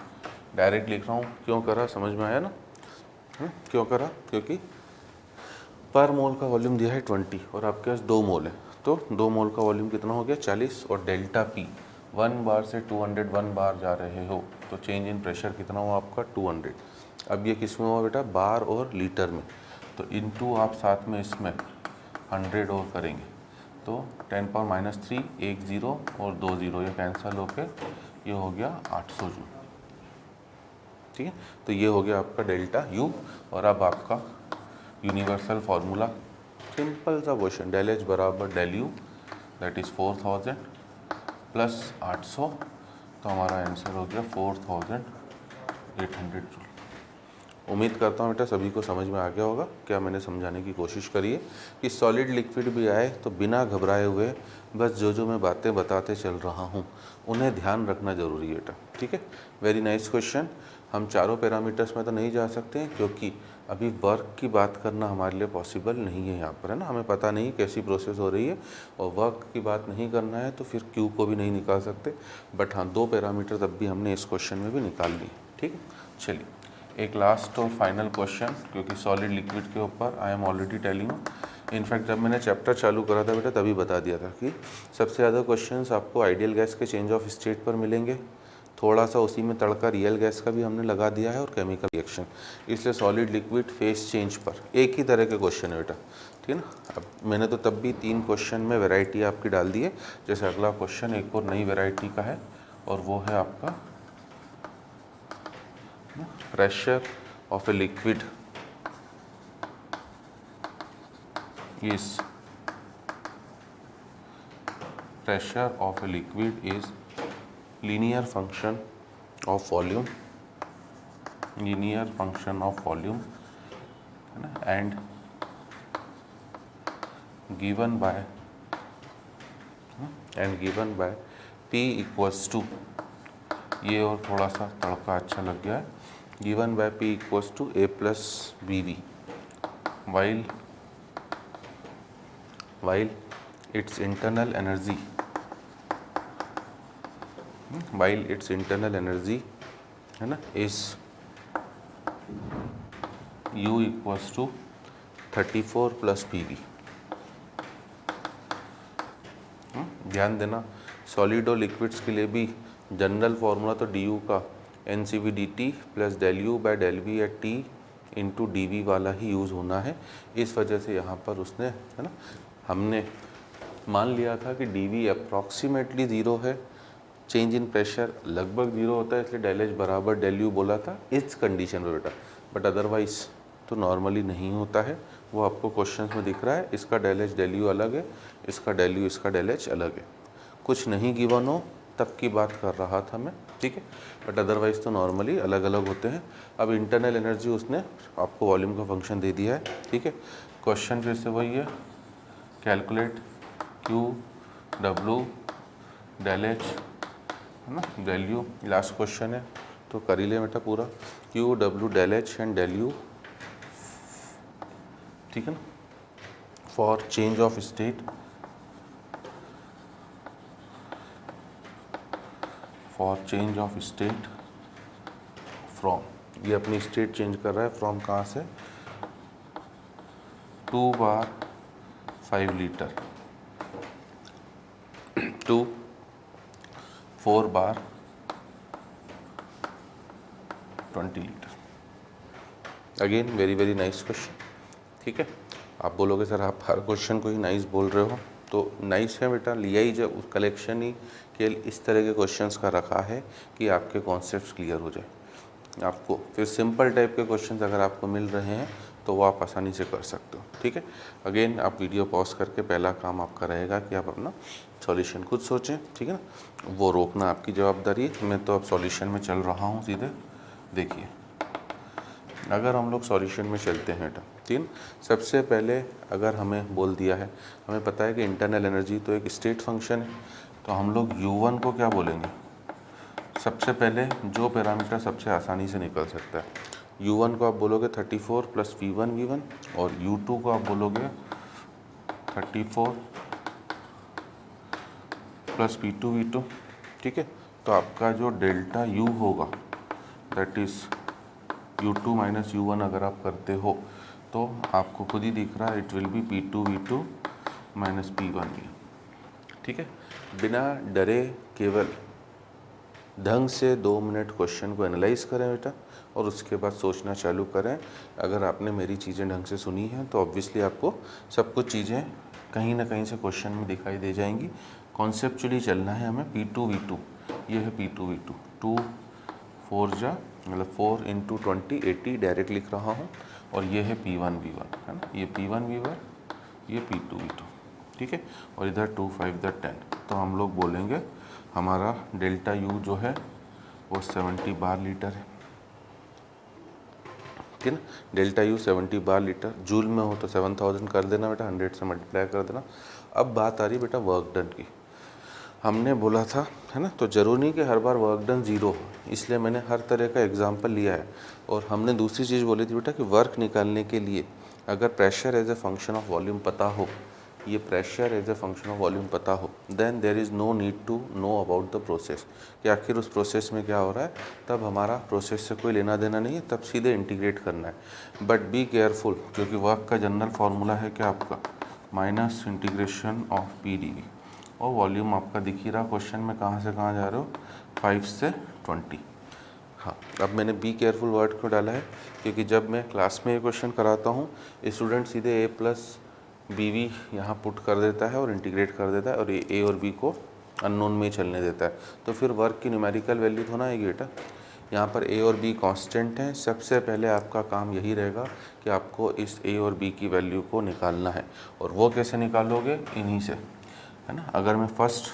डायरेक्ट लिख रहा हूँ। क्यों करा, समझ में आया ना, क्यों करा, क्योंकि पर मोल का वॉल्यूम दिया है 20 और आपके पास 2 मोल है, तो 2 मोल का वॉल्यूम कितना हो गया 40, और डेल्टा पी 1 बार से 201 बार जा रहे हो, तो चेंज इन प्रेशर कितना हुआ आपका 200। अब ये किस में हुआ बेटा, बार और लीटर में, तो इनटू आप साथ में इसमें 100 और करेंगे, तो 10⁻³ 1 0 और 2 0 ये कैंसिल होके ये हो गया 800 जूल, ठीक है। तो ये हो गया आपका डेल्टा यू। और अब आपका यूनिवर्सल फार्मूला, सिंपल सा क्वेश्चन, डेल एच बराबर del U, that is 4000 plus 800, तो हमारा आंसर हो गया 4800 जूल। उम्मीद करता हूँ बेटा सभी को समझ में आ गया होगा। क्या मैंने समझाने की कोशिश करी है कि सॉलिड लिक्विड भी आए तो बिना घबराए हुए बस जो मैं बातें बताते चल रहा हूँ उन्हें ध्यान रखना ज़रूरी है बेटा, ठीक है। Very nice question. हम चारों पैरामीटर्स में तो नहीं जा सकते क्योंकि अभी वर्क की बात करना हमारे लिए पॉसिबल नहीं है यहाँ पर, है ना। हमें पता नहीं कैसी प्रोसेस हो रही है और वर्क की बात नहीं करना है तो फिर क्यू को भी नहीं निकाल सकते, बट हाँ 2 पैरामीटर तब भी हमने इस क्वेश्चन में भी निकाल लिए, ठीक है। चलिए एक लास्ट और फाइनल क्वेश्चन, क्योंकि सॉलिड लिक्विड के ऊपर I am already telling you, in fact जब मैंने चैप्टर चालू करा था बेटा तभी बता दिया था कि सबसे ज़्यादा क्वेश्चंस आपको आइडियल गैस के चेंज ऑफ स्टेट पर मिलेंगे, थोड़ा सा उसी में तड़का रियल गैस का भी हमने लगा दिया है और केमिकल रिएक्शन, इसलिए सॉलिड लिक्विड फेस चेंज पर एक ही तरह के क्वेश्चन है बेटा, ठीक है ना। अब मैंने तो तब भी 3 क्वेश्चन में वैरायटी आपकी डाल दी है, जैसे अगला क्वेश्चन एक और नई वैरायटी का है और वो है आपका pressure of a liquid is linear function of volume, and given by P equals to, ये और थोड़ा सा तड़का अच्छा लग गया है, given by P equals to A plus BV while its internal energy है ना is U equals to 34 plus PV। ध्यान देना सॉलिड और लिक्विड्स के लिए भी जनरल फार्मूला तो du का NCV dt plus del u by del v at t into D V वाला ही यूज़ होना है। इस वजह से यहाँ पर उसने, है ना, हमने मान लिया था कि डी वी अप्रॉक्सीमेटली ज़ीरो है, चेंज इन प्रेशर लगभग ज़ीरो होता है, इसलिए डेल एच बराबर डेल यू बोला था इस कंडीशन पर बेटा। बट अदरवाइज़ तो नॉर्मली नहीं होता है, वो आपको क्वेश्चंस में दिख रहा है। इसका डेल एच डेल यू अलग है, इसका डेल यू इसका डेल एच अलग है। कुछ नहीं गिवन हो तब की बात कर रहा था मैं, ठीक है, बट अदरवाइज़ तो नॉर्मली अलग अलग होते हैं। अब इंटरनल एनर्जी उसने आपको वॉल्यूम का फंक्शन दे दिया है, ठीक है। क्वेश्चन फिर से वही है, calculate Q W del H, है ना, डेल यू, लास्ट क्वेश्चन है तो कर ही ले बेटा पूरा। Q W del H and del U, ठीक है ना, for change of state, for change of state from, ये अपनी स्टेट चेंज कर रहा है फ्रॉम कहाँ से, 2 bar 5 litre to 4 bar 20 litre. Again very very nice question, ठीक है। आप बोलोगे सर आप हर क्वेश्चन को ही नाइस बोल रहे हो, तो नाइस है बेटा, लिया ही जब उस कलेक्शन ही के इस तरह के क्वेश्चंस का रखा है कि आपके कॉन्सेप्ट्स क्लियर हो जाए आपको। फिर सिंपल टाइप के क्वेश्चंस अगर आपको मिल रहे हैं तो वो आप आसानी से कर सकते हो, ठीक है। अगेन आप वीडियो पॉज करके पहला काम आपका रहेगा कि आप अपना सॉल्यूशन खुद सोचें, ठीक है ना, वो रोकना आपकी जवाबदारी है। मैं तो अब सॉल्यूशन में चल रहा हूँ सीधे। देखिए अगर हम लोग सॉल्यूशन में चलते हैं बेटा, ठीक है, सबसे पहले अगर हमें बोल दिया है, हमें पता है कि इंटरनल एनर्जी तो एक स्टेट फंक्शन है, तो हम लोग U1 को क्या बोलेंगे, सबसे पहले जो पैरामीटर सबसे आसानी से निकल सकता है, U1 को आप बोलोगे 34 प्लस V1 और U2 को आप बोलोगे 34 प्लस P2 ठीक है। तो आपका जो डेल्टा U होगा that is U2 minus U1 अगर आप करते हो तो आपको खुद ही दिख रहा है it will be P2 minus P1, ठीक है। बिना डरे केवल ढंग से 2 मिनट क्वेश्चन को एनालाइज करें बेटा और उसके बाद सोचना चालू करें। अगर आपने मेरी चीज़ें ढंग से सुनी हैं तो ऑब्वियसली आपको सब कुछ चीज़ें कहीं ना कहीं से क्वेश्चन में दिखाई दे जाएंगी। कॉन्सेप्चुअली चलना है हमें। P2 ये है P2 2 4 जा मतलब 4 इंटू 20 80 डायरेक्ट लिख रहा हूँ और ये है P1 है ना, ये P1 ये P2 ठीक है। और इधर 2 5 इधर 10, तो हम लोग बोलेंगे हमारा डेल्टा U जो है वो 70 बार लीटर है, ठीक है ना। Delta U 70 bar litre, joule में हो तो 7000 कर देना बेटा, 100 से मल्टीप्लाई कर देना। अब बात आ रही बेटा वर्क डन की। हमने बोला था है ना, तो ज़रूरी नहीं कि हर बार वर्क डन ज़ीरो हो, इसलिए मैंने हर तरह का एग्जांपल लिया है। और हमने दूसरी चीज़ बोली थी बेटा कि वर्क निकालने के लिए अगर pressure as a function of volume पता हो, ये pressure as a function of volume पता हो, then there is no need to know about the process कि आखिर उस प्रोसेस में क्या हो रहा है। तब हमारा प्रोसेस से कोई लेना देना नहीं है, तब सीधे इंटीग्रेट करना है। बट बी केयरफुल, क्योंकि वर्क का जनरल फार्मूला है क्या आपका, minus integration of P D V, और वॉल्यूम आपका दिख ही रहा क्वेश्चन में कहाँ से कहाँ जा रहे हो, 5 से 20। हाँ, अब मैंने बी केयरफुल वर्ड को डाला है क्योंकि जब मैं क्लास में ये क्वेश्चन कराता हूँ स्टूडेंट सीधे ए प्लस बी वी यहाँ पुट कर देता है और इंटीग्रेट कर देता है और ये ए और बी को अननोन में ही चलने देता है, तो फिर वर्क की न्यूमेरिकल वैल्यू तो ना आएगी बेटा। यहाँ पर ए और बी कांस्टेंट हैं। सबसे पहले आपका काम यही रहेगा कि आपको इस ए और बी की वैल्यू को निकालना है, और वो कैसे निकालोगे, इन्हीं से, है ना। अगर मैं फर्स्ट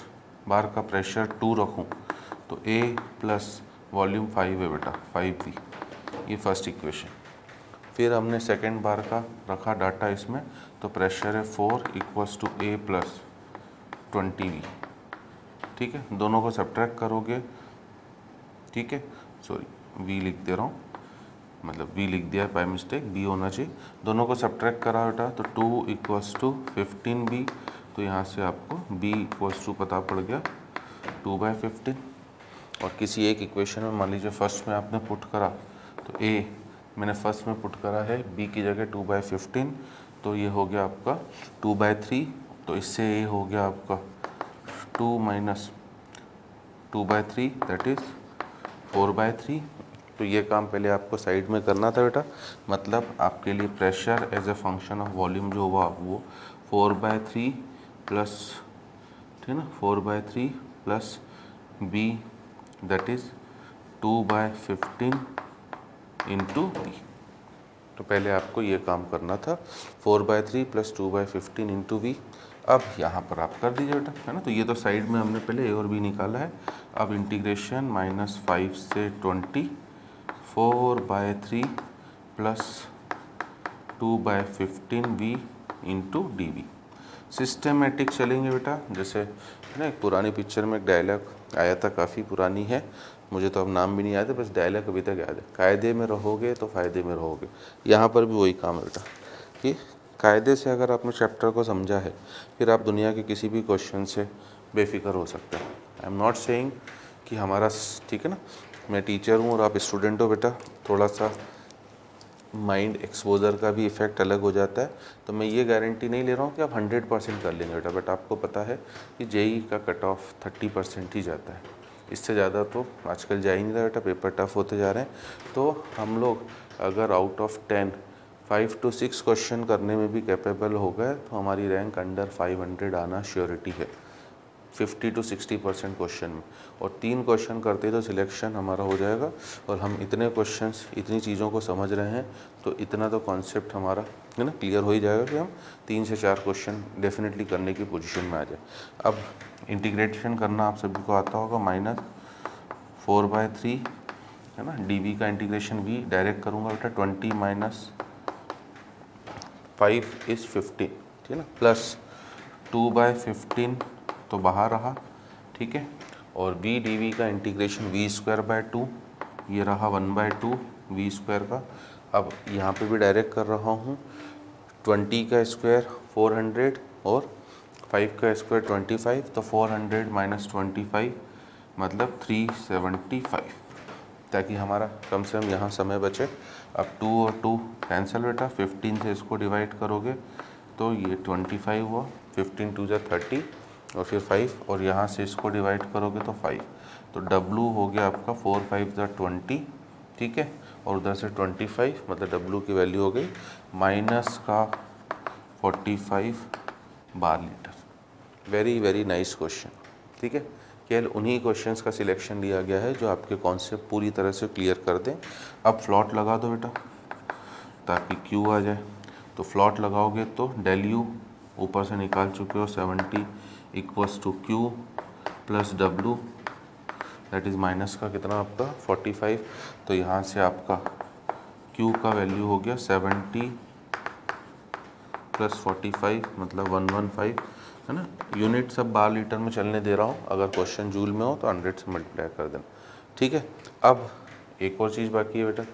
बार का प्रेशर 2 रखूं तो A प्लस वॉल्यूम 5 है बेटा, 5V, ये फर्स्ट इक्वेशन। फिर हमने सेकेंड बार का रखा डाटा इसमें, तो प्रेशर है 4 equals to A plus 20V, ठीक है। दोनों को सब्ट्रैक्ट करोगे, ठीक है, सॉरी V लिख दे रहा हूँ, मतलब V लिख दिया बाय मिस्टेक, B होना चाहिए। दोनों को सब्ट्रैक्ट करा बेटा तो 2 इक्वल्स टू 15B, तो यहाँ से आपको B इक्वल्स टू पता पड़ गया 2/15। और किसी एक इक्वेशन में मान लीजिए फर्स्ट में आपने पुट करा तो A मैंने फर्स्ट में पुट करा है B की जगह 2/15, तो ये हो गया आपका 2/3, तो इससे A हो गया आपका 2 माइनस 2/3 दैट इज़ 4/3 तो ये काम पहले आपको साइड में करना था बेटा, मतलब आपके लिए pressure as a function of volume जो हुआ वो 4/3 प्लस, ठीक है ना, 4/3 plus B that is 2/15 into B. तो पहले आपको ये काम करना था 4/3 प्लस 2/15 इंटू वी। अब यहाँ पर आप कर दीजिए बेटा, है ना। तो ये तो साइड में हमने पहले ए और बी निकाला है। अब इंटीग्रेशन -5 से 20 4/3 plus 2/15 V into D V. Systematic चलेंगे बेटा, जैसे है ना एक पुरानी पिक्चर में एक डायलॉग आया था, काफ़ी पुरानी है, मुझे तो अब नाम भी नहीं याद है, बस डायलॉग अभी तक याद है, कायदे में रहोगे तो फ़ायदे में रहोगे। यहाँ पर भी वही काम है बेटा कि कायदे से अगर आपने चैप्टर को समझा है, फिर आप दुनिया के किसी भी क्वेश्चन से बेफिक्र हो सकते हैं। आई एम नॉट सेइंग कि हमारा, ठीक है ना, मैं टीचर हूँ और आप स्टूडेंट हो बेटा, थोड़ा सा माइंड एक्सपोजर का भी इफ़ेक्ट अलग हो जाता है। तो मैं ये गारंटी नहीं ले रहा हूँ कि आप 100% कर लेंगे बेटा, बट आपको पता है कि जेई का कट ऑफ 30% ही जाता है, इससे ज़्यादा तो आजकल जा ही नहीं रहा बेटा, पेपर टफ होते जा रहे हैं। तो हम लोग अगर आउट ऑफ 10 5 to 6 क्वेश्चन करने में भी कैपेबल हो गए तो हमारी रैंक अंडर 500 आना श्योरिटी है 50 to 60% क्वेश्चन में। और 3 क्वेश्चन करते तो सिलेक्शन हमारा हो जाएगा। और हम इतने क्वेश्चंस, इतनी चीज़ों को समझ रहे हैं तो इतना तो कॉन्सेप्ट हमारा, है ना, क्लियर हो ही जाएगा कि हम 3 से 4 क्वेश्चन डेफिनेटली करने की पोजीशन में आ जाए। अब इंटीग्रेशन करना आप सभी को आता होगा, -4/3, है ना, डी का इंटीग्रेशन भी डायरेक्ट करूँगा बेटा, 20 - 5 = 15, ठीक है ना, प्लस 2/15 तो बाहर रहा, ठीक है। और v डी का इंटीग्रेशन v²/2, ये रहा 1/2 v² का। अब यहाँ पे भी डायरेक्ट कर रहा हूँ, 20 का स्क्वायर 400 और 5 का स्क्वायर 25, तो 400 - 25 मतलब 375, ताकि हमारा कम से कम यहाँ समय बचे। अब 2 और 2 कैंसिल बेटा, 15 से इसको डिवाइड करोगे तो ये 25 हुआ, 15 2 = 30 और फिर 5, और यहाँ से इसको डिवाइड करोगे तो 5, तो W हो गया आपका 4 5 = 20, ठीक है। और उधर से 25 मतलब W की वैल्यू हो गई -45 bar litre. Very very nice question, ठीक है। केवल उन्हीं क्वेश्चंस का सिलेक्शन लिया गया है जो आपके कॉन्सेप्ट पूरी तरह से क्लियर कर दें। अब फ्लॉट लगा दो बेटा ताकि Q आ जाए। तो फ्लॉट लगाओगे तो डेल U ऊपर से निकाल चुके हो 70 = Q + W, that is minus का कितना आपका 45। तो यहाँ से आपका Q का वैल्यू हो गया 70 + 45 मतलब 115, है ना। यूनिट सब बार लीटर में चलने दे रहा हूँ, अगर क्वेश्चन जूल में हो तो 100 से मल्टीप्लाई कर देना, ठीक है। अब एक और चीज़ बाकी है बेटा,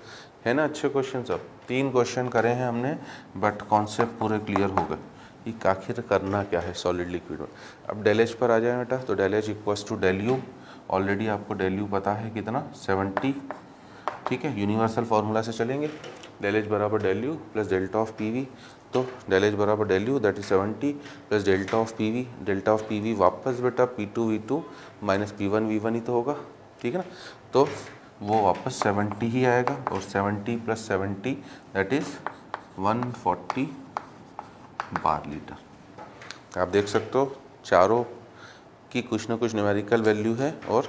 है ना, अच्छे क्वेश्चन सब 3 क्वेश्चन करे हैं हमने, बट कॉन्सेप्ट पूरे क्लियर हो गए कि आखिर करना क्या है सॉलिड लिक्विड में। अब डेल एच पर आ जाए बेटा, तो del H = del U. Already आपको डेल यू पता है कितना 70, ठीक है। यूनिवर्सल फार्मूला से चलेंगे, del H = del U plus delta of P V. तो del H = del U that is 70 plus delta of P V. Delta of P V वापस बेटा P2 V2 - P1 V1 ही तो होगा, ठीक है ना। तो वो वापस 70 ही आएगा, और 70 + 70 दैट इज़ 140 बार लीटर। आप देख सकते हो चारों की कुछ ना कुछ न्यूमेरिकल वैल्यू है, और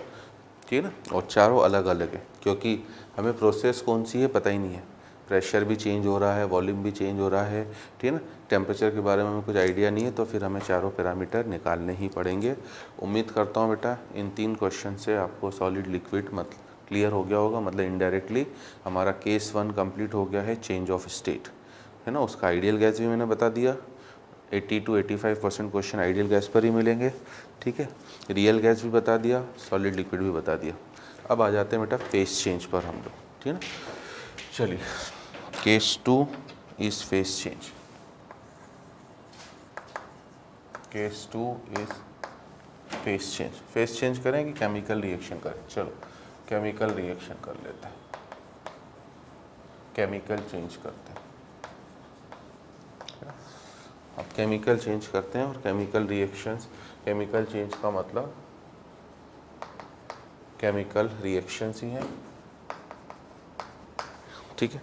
ठीक है ना, और चारों अलग अलग है, क्योंकि हमें प्रोसेस कौन सी है पता ही नहीं है। प्रेशर भी चेंज हो रहा है, वॉल्यूम भी चेंज हो रहा है, ठीक है ना, टेम्परेचर के बारे में हमें कुछ आइडिया नहीं है, तो फिर हमें चारों पैरामीटर निकालने ही पड़ेंगे। उम्मीद करता हूँ बेटा इन 3 क्वेश्चन से आपको सॉलिड लिक्विड मतलब क्लियर हो गया होगा, मतलब इनडायरेक्टली हमारा केस 1 कंप्लीट हो गया है, चेंज ऑफ स्टेट, है ना। उसका आइडियल गैस भी मैंने बता दिया, 80 to 85% क्वेश्चन आइडियल गैस पर ही मिलेंगे, ठीक है। रियल गैस भी बता दिया, सॉलिड लिक्विड भी बता दिया। अब आ जाते हैं बेटा फेस चेंज पर हम लोग, ठीक है ना। चलिए, case 2 is face change. Case 2 is face change. Face change करें कि केमिकल रिएक्शन करें? चलो केमिकल रिएक्शन कर लेते हैं, केमिकल चेंज करते हैं। अब केमिकल चेंज करते हैं, और केमिकल रिएक्शंस, केमिकल चेंज का मतलब केमिकल रिएक्शंस ही हैं। ठीक है,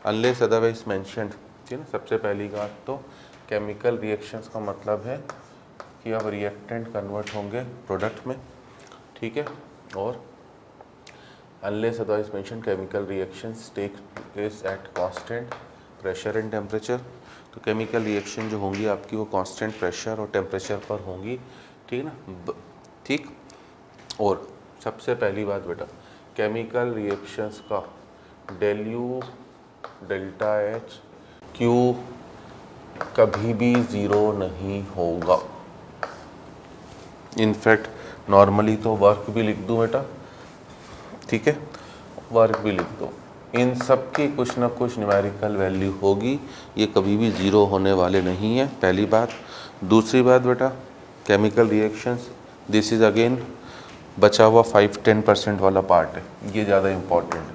अनलेस अदरवाइज मेंशन्ड, ठीक है ना। सबसे पहली बात तो केमिकल रिएक्शंस का मतलब है कि अब रिएक्टेंट कन्वर्ट होंगे प्रोडक्ट में, ठीक है, और unless otherwise mention chemical reactions take place at constant pressure and temperature. तो केमिकल रिएक्शन जो होंगी आपकी वो कांस्टेंट प्रेशर और टेम्परेचर पर होंगी, ठीक है ना। ठीक, और सबसे पहली बात बेटा, केमिकल रिएक्शंस का del U delta H Q कभी भी ज़ीरो नहीं होगा। इनफैक्ट नॉर्मली तो वर्क भी लिख दूँ बेटा, ठीक है, वर्क भी लिख दो, इन सब की कुछ ना कुछ न्यूमेरिकल वैल्यू होगी, ये कभी भी ज़ीरो होने वाले नहीं है, पहली बात। दूसरी बात बेटा, chemical reactions this is again बचा हुआ 5-10% वाला पार्ट है, ये ज़्यादा इम्पॉर्टेंट है।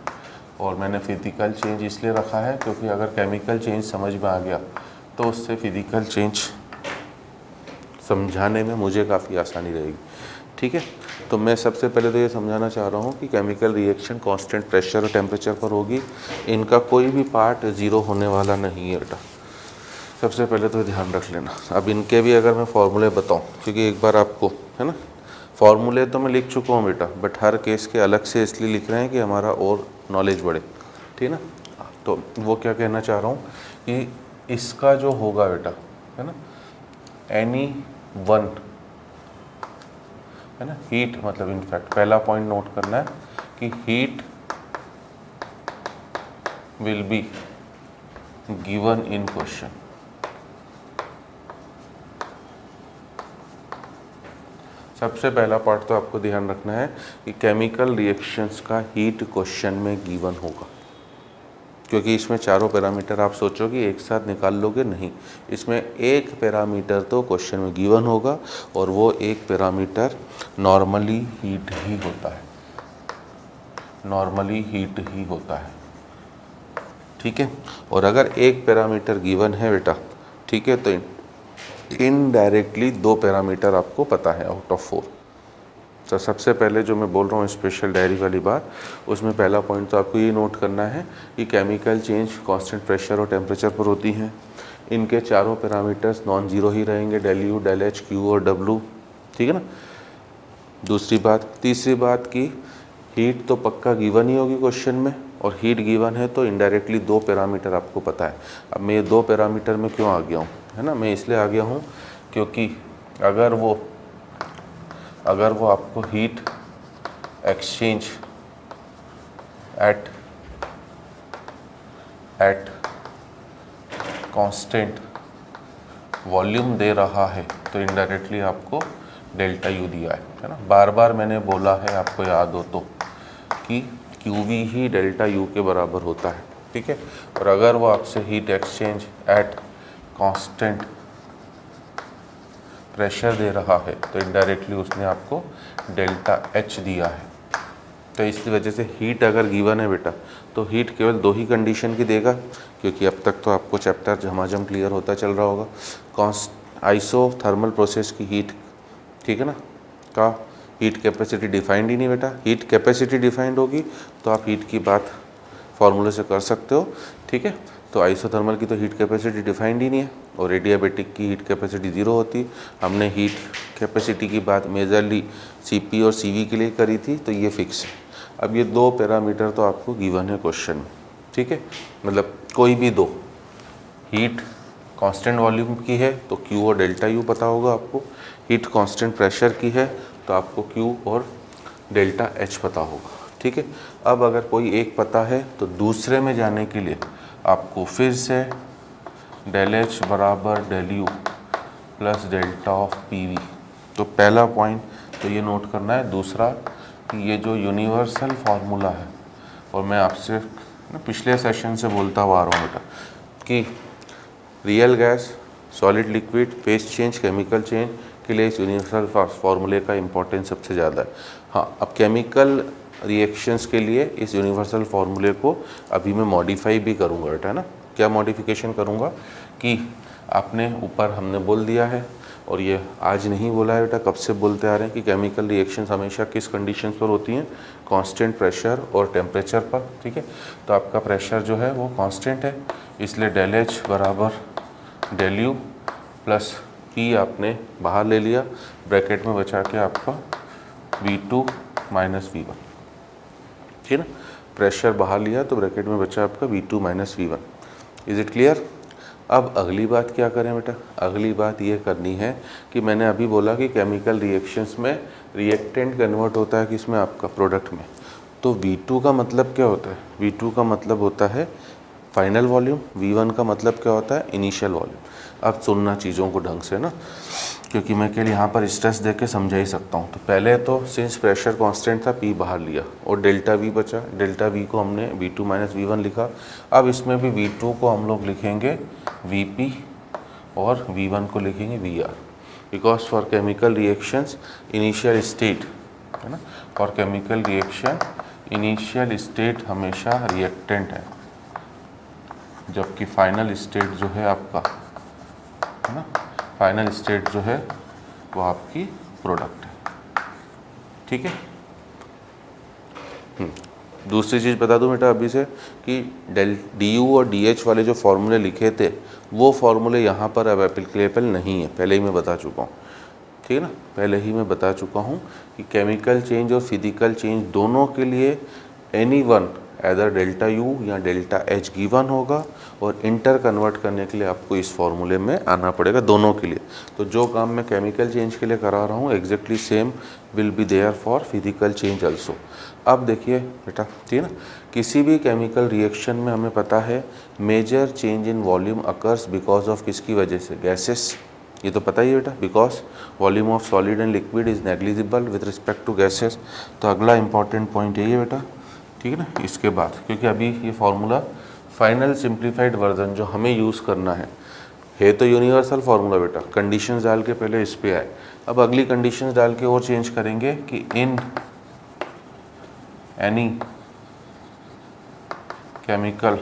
और मैंने फिजिकल चेंज इसलिए रखा है क्योंकि अगर केमिकल चेंज समझ में आ गया तो उससे फिजिकल चेंज समझाने में मुझे काफ़ी आसानी रहेगी, ठीक है। तो मैं सबसे पहले तो ये समझाना चाह रहा हूँ कि केमिकल रिएक्शन कांस्टेंट प्रेशर और टेम्परेचर पर होगी, इनका कोई भी पार्ट ज़ीरो होने वाला नहीं है बेटा, सबसे पहले तो ध्यान रख लेना। अब इनके भी अगर मैं फार्मूले बताऊँ, क्योंकि एक बार आपको, है ना, फार्मूले तो मैं लिख चुका हूँ बेटा, बट हर केस के अलग से इसलिए लिख रहे हैं कि हमारा और नॉलेज बढ़े, ठीक है ना। तो वो क्या कहना चाह रहा हूँ कि इसका जो होगा बेटा, है ना, एनी वन, है ना, हीट मतलब इनफैक्ट पहला पॉइंट नोट करना है कि heat will be given in question. सबसे पहला पार्ट तो आपको ध्यान रखना है कि केमिकल रिएक्शंस का हीट क्वेश्चन में गिवन होगा, क्योंकि इसमें चारों पैरामीटर आप सोचोगे एक साथ निकाल लोगे, नहीं, इसमें एक पैरामीटर तो क्वेश्चन में गिवन होगा और वो एक पैरामीटर नॉर्मली हीट ही होता है, नॉर्मली हीट ही होता है, ठीक है। और अगर एक पैरामीटर गिवन है बेटा, ठीक है, तो इनडायरेक्टली दो पैरामीटर आपको पता है आउट ऑफ 4। तो सबसे पहले जो मैं बोल रहा हूँ स्पेशल डायरी वाली बात, उसमें पहला पॉइंट तो आपको ये नोट करना है कि केमिकल चेंज कांस्टेंट प्रेशर और टेम्परेचर पर होती हैं, इनके चारों पैरामीटर्स नॉन जीरो ही रहेंगे, del U del H Q और डब्लू, ठीक है ना। दूसरी बात, तीसरी बात की हीट तो पक्का गिवन ही होगी क्वेश्चन में, और हीट गिवन है तो इनडायरेक्टली दो पैरामीटर आपको पता है। अब मैं ये दो पैरामीटर में क्यों आ गया हूँ, है ना, मैं इसलिए आ गया हूँ क्योंकि अगर वो आपको heat exchange at constant volume दे रहा है तो इनडायरेक्टली आपको डेल्टा यू दिया है ना। बार बार मैंने बोला है, आपको याद हो तो, कि क्यू वी ही डेल्टा यू के बराबर होता है, ठीक है। और अगर वो आपसे heat exchange at constant pressure दे रहा है तो इनडायरेक्टली उसने आपको डेल्टा एच दिया है। तो इस वजह से हीट अगर गिवन है बेटा तो हीट केवल दो ही कंडीशन की देगा, क्योंकि अब तक तो आपको चैप्टर झमाझम क्लियर होता चल रहा होगा। आइसोथर्मल प्रोसेस की हीट, ठीक है ना, का हीट कैपेसिटी डिफाइंड ही नहीं बेटा। हीट कैपेसिटी डिफाइंड होगी तो आप हीट की बात फार्मूले से कर सकते हो, ठीक है। तो आइसोथर्मल की तो हीट कैपेसिटी डिफाइंड ही नहीं है, और एडियाबेटिक की हीट कैपेसिटी ज़ीरो होती। हमने हीट कैपेसिटी की बात मेजरली सीपी और सीवी के लिए करी थी, तो ये फिक्स है। अब ये दो पैरामीटर तो आपको गिवन है क्वेश्चन में, ठीक है, मतलब कोई भी दो, हीट कांस्टेंट वॉल्यूम की है तो क्यू और डेल्टा यू पता होगा आपको, हीट कांस्टेंट प्रेशर की है तो आपको क्यू और डेल्टा एच पता होगा, ठीक है। अब अगर कोई एक पता है तो दूसरे में जाने के लिए आपको फिर से डेल एच बराबर del U plus delta of P V. तो पहला पॉइंट तो ये नोट करना है। दूसरा कि ये जो यूनिवर्सल फार्मूला है, और मैं आपसे पिछले सेशन से बोलता हुआ आ रहा हूँ बेटा, कि real gas, solid liquid, phase change, chemical change के लिए इस यूनिवर्सल फार्मूले का इम्पोर्टेंस सबसे ज़्यादा है। हाँ, अब केमिकल रिएक्शंस के लिए इस यूनिवर्सल फार्मूले को अभी मैं मॉडिफाई भी करूँगा बेटा, है ना। क्या मॉडिफिकेशन करूँगा कि आपने ऊपर हमने बोल दिया है, और ये आज नहीं बोला है बेटा, कब से बोलते आ रहे हैं कि केमिकल रिएक्शंस हमेशा किस कंडीशंस पर होती हैं, कांस्टेंट प्रेशर और टेम्परेचर पर। ठीक है, तो आपका प्रेशर जो है वो कांस्टेंट है, इसलिए डेल एच बराबर डेल यू प्लस पी आपने बाहर ले लिया, ब्रैकेट में बचा के आपका V2 माइनस V1। ठीक है ना, प्रेशर बाहर लिया तो ब्रैकेट में बचा आपका V2 minus V1। Is it clear? अब अगली बात क्या करें बेटा, अगली बात ये करनी है कि मैंने अभी बोला कि केमिकल रिएक्शंस में रिएक्टेंट कन्वर्ट होता है किसमें, आपका प्रोडक्ट में। तो V2 का मतलब क्या होता है, V2 का मतलब होता है फाइनल वॉल्यूम, V1 का मतलब क्या होता है, इनिशियल वॉल्यूम। अब सुनना चीज़ों को ढंग से ना, क्योंकि मैं केवल यहाँ पर स्ट्रेस दे के समझा ही सकता हूँ। तो पहले तो सिंस प्रेशर कांस्टेंट था, P बाहर लिया और डेल्टा V बचा, डेल्टा V को हमने V2 माइनस V1 लिखा। अब इसमें भी V2 को हम लोग लिखेंगे Vp और V1 को लिखेंगे VR, because for chemical reactions initial state है ना, for chemical reaction initial state हमेशा रिएक्टेंट है, जबकि फाइनल स्टेट जो है आपका है ना, फाइनल स्टेट जो है वो आपकी प्रोडक्ट है। ठीक है, दूसरी चीज़ बता दूं बेटा अभी से कि डेल डी और डी एच वाले जो फॉर्मूले लिखे थे वो फॉर्मूले यहाँ पर अब एप्लीकेबल नहीं है, पहले ही मैं बता चुका हूँ। ठीक है ना, पहले ही मैं बता चुका हूँ कि केमिकल चेंज और फिजिकल चेंज दोनों के लिए any one either delta U या डेल्टा एच गिवन होगा, और इंटर कन्वर्ट करने के लिए आपको इस फॉर्मूले में आना पड़ेगा दोनों के लिए। तो जो काम मैं केमिकल चेंज के लिए करा रहा हूँ exactly same will be there for physical change also. अब देखिए बेटा, ठीक है ना, किसी भी केमिकल रिएक्शन में हमें पता है major change in volume occurs because of किसकी वजह से, गैसेस। ये तो पता ही है बेटा, because volume of solid and liquid is negligible with respect to gases. तो अगला इंपॉर्टेंट पॉइंट यही है बेटा, ठीक है ना। इसके बाद क्योंकि अभी ये फॉर्मूला फाइनल सिंप्लीफाइड वर्जन जो हमें यूज़ करना है तो यूनिवर्सल फार्मूला बेटा, कंडीशंस डाल के पहले इस पे आए, अब अगली कंडीशंस डाल के और चेंज करेंगे कि in any chemical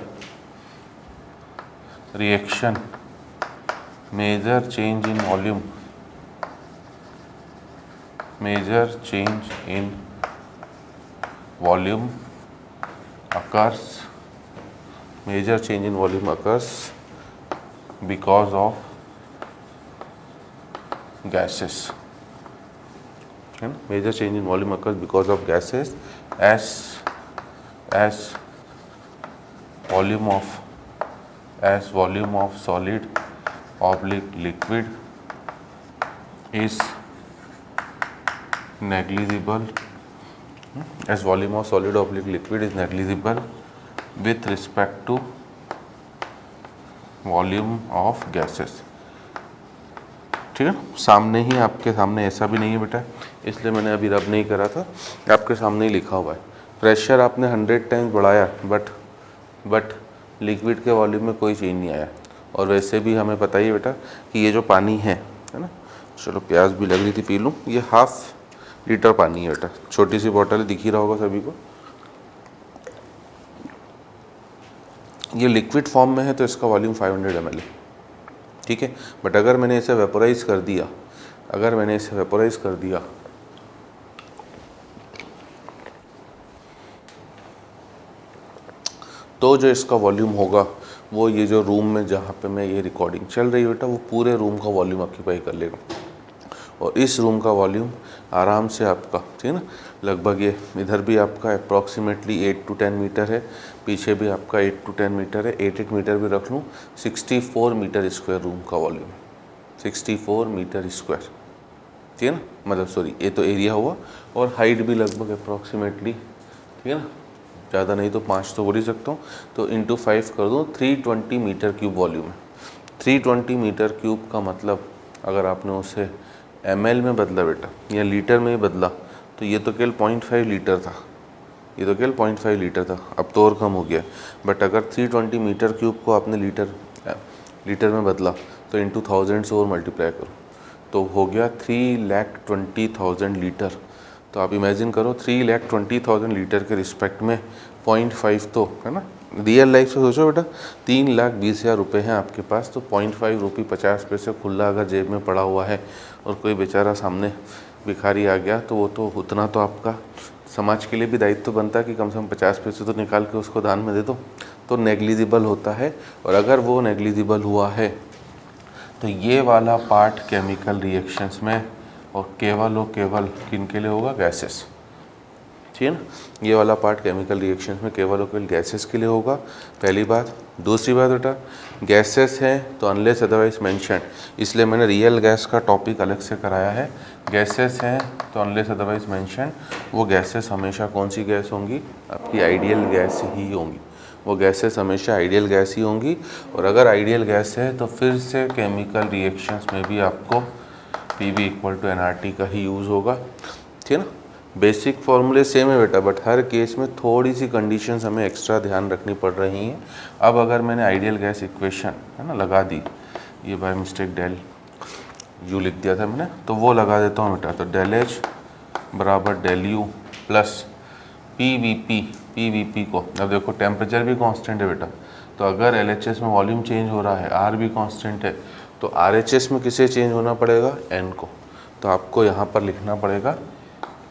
reaction major change in volume, major change in volume occurs, major change in volume occurs because of gases, है ना, major change in volume occurs because of gases as volume of solid oblique liquid is negligible, as volume of solid oblique liquid is negligible with respect to volume of gases। ठीक है, सामने ही आपके सामने, ऐसा भी नहीं है बेटा इसलिए मैंने अभी रब नहीं करा था, आपके सामने ही लिखा हुआ है। प्रेशर आपने 100 टाइम्स बढ़ाया बट लिक्विड के वॉल्यूम में कोई चेंज नहीं आया। और वैसे भी हमें पता ही है बेटा कि ये जो पानी है ना, चलो प्यास भी लग रही थी, पी लूँ। ये 1/2 लीटर पानी है बेटा, छोटी सी बॉटल दिख ही रहा होगा सभी को। ये लिक्विड फॉर्म में है तो इसका वॉल्यूम 500 ml है, ठीक है। बट अगर मैंने इसे वेपोराइज कर दिया, तो जो इसका वॉल्यूम होगा वो ये जो रूम में जहाँ पे मैं ये रिकॉर्डिंग चल रही है बेटा, वो पूरे रूम का वॉल्यूम ऑक्यूपाई कर लेगा। और इस रूम का वॉल्यूम आराम से आपका, ठीक है ना, लगभग ये इधर भी आपका अप्रॉक्सीमेटली 8 to 10 मीटर है, पीछे भी आपका 8 to 10 मीटर है, 8 मीटर भी रख लूँ, 64 मीटर स्क्वायर रूम का वॉल्यूम, 64 मीटर स्क्वायर, ठीक है ना, मतलब सॉरी ये तो एरिया हुआ। और हाइट भी लगभग अप्रॉक्सीमेटली, ठीक है ना, ज़्यादा नहीं तो 5 तो बोल ही सकता हूँ, तो इंटू 5 कर दूँ, 320 मीटर क्यूब वॉल्यूम है। 320 मीटर क्यूब का मतलब अगर आपने उसे ml में बदला बेटा या लीटर में ही बदला तो ये तो केवल 0.5 लीटर था, ये तो केवल 0.5 लीटर था, अब तो और कम हो गया। बट अगर 320 मीटर क्यूब को आपने लीटर में बदला तो इंटू 1000 से और मल्टीप्लाई करो तो हो गया 3,20,000 लीटर। तो आप इमेजिन करो 3,20,000 लीटर के रिस्पेक्ट में 0.5 तो है ना, रियल लाइफ से सोचो बेटा, 3,20,000 रुपये हैं आपके पास, तो 0.5 रुपये 50 पैसे खुला अगर जेब में पड़ा हुआ है और कोई बेचारा सामने भिखारी आ गया, तो वो तो उतना तो आपका समाज के लिए भी दायित्व तो बनता है कि कम से कम 50 पैसे तो निकाल के उसको दान में दे दो, तो नेग्लिजिबल होता है। और अगर वो नेग्लिजिबल हुआ है तो ये वाला पार्ट केमिकल रिएक्शंस में और केवल किन के लिए होगा, गैसेस, ठीक है ना। ये वाला पार्ट केमिकल रिएक्शंस में केवल गैसेस के लिए होगा, पहली बात। दूसरी बात बेटा, गैसेस हैं तो अनलेस अदरवाइज मेंशन, इसलिए मैंने रियल गैस का टॉपिक अलग से कराया है। गैसेस हैं तो अनलेस अदरवाइज मेंशन, वो गैसेस हमेशा कौन सी गैस होंगी, आपकी आइडियल गैस ही होंगी। वो गैसेस हमेशा आइडियल गैस ही होंगी। और अगर आइडियल गैस है तो फिर से केमिकल रिएक्शंस में भी आपको PV = nRT का ही यूज़ होगा, ठीक है ना। बेसिक फॉर्मूले सेम है बेटा, बट हर केस में थोड़ी सी कंडीशंस हमें एक्स्ट्रा ध्यान रखनी पड़ रही हैं। अब अगर मैंने आइडियल गैस इक्वेशन है ना लगा दी, ये बाय मिस्टेक डेल यू लिख दिया था मैंने, तो वो लगा देता हूँ बेटा। तो डेल एच बराबर डेल यू प्लस PVP को, अब देखो टेम्परेचर भी कांस्टेंट है बेटा, तो अगर LHS में वॉल्यूम चेंज हो रहा है, R भी कांस्टेंट है, तो RHS में किसे चेंज होना पड़ेगा, N को। तो आपको यहाँ पर लिखना पड़ेगा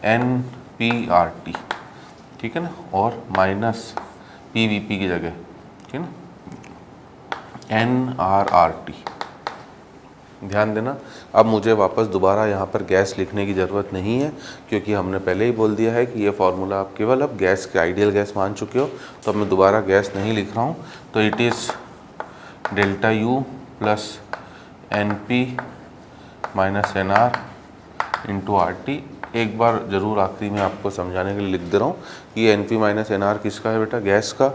NPRT, ठीक है ना, और माइनस PVP की जगह, ठीक है ना, NRRT। ध्यान देना, अब मुझे वापस दोबारा यहाँ पर गैस लिखने की ज़रूरत नहीं है, क्योंकि हमने पहले ही बोल दिया है कि ये फार्मूला आप केवल अब गैस के आइडियल गैस मान चुके हो, तो अब मैं दोबारा गैस नहीं लिख रहा हूँ। तो it is delta U plus NP minus NR into RT। एक बार ज़रूर आखिरी में आपको समझाने के लिए लिख दे रहा हूँ कि NP माइनस NR किसका है बेटा, गैस का।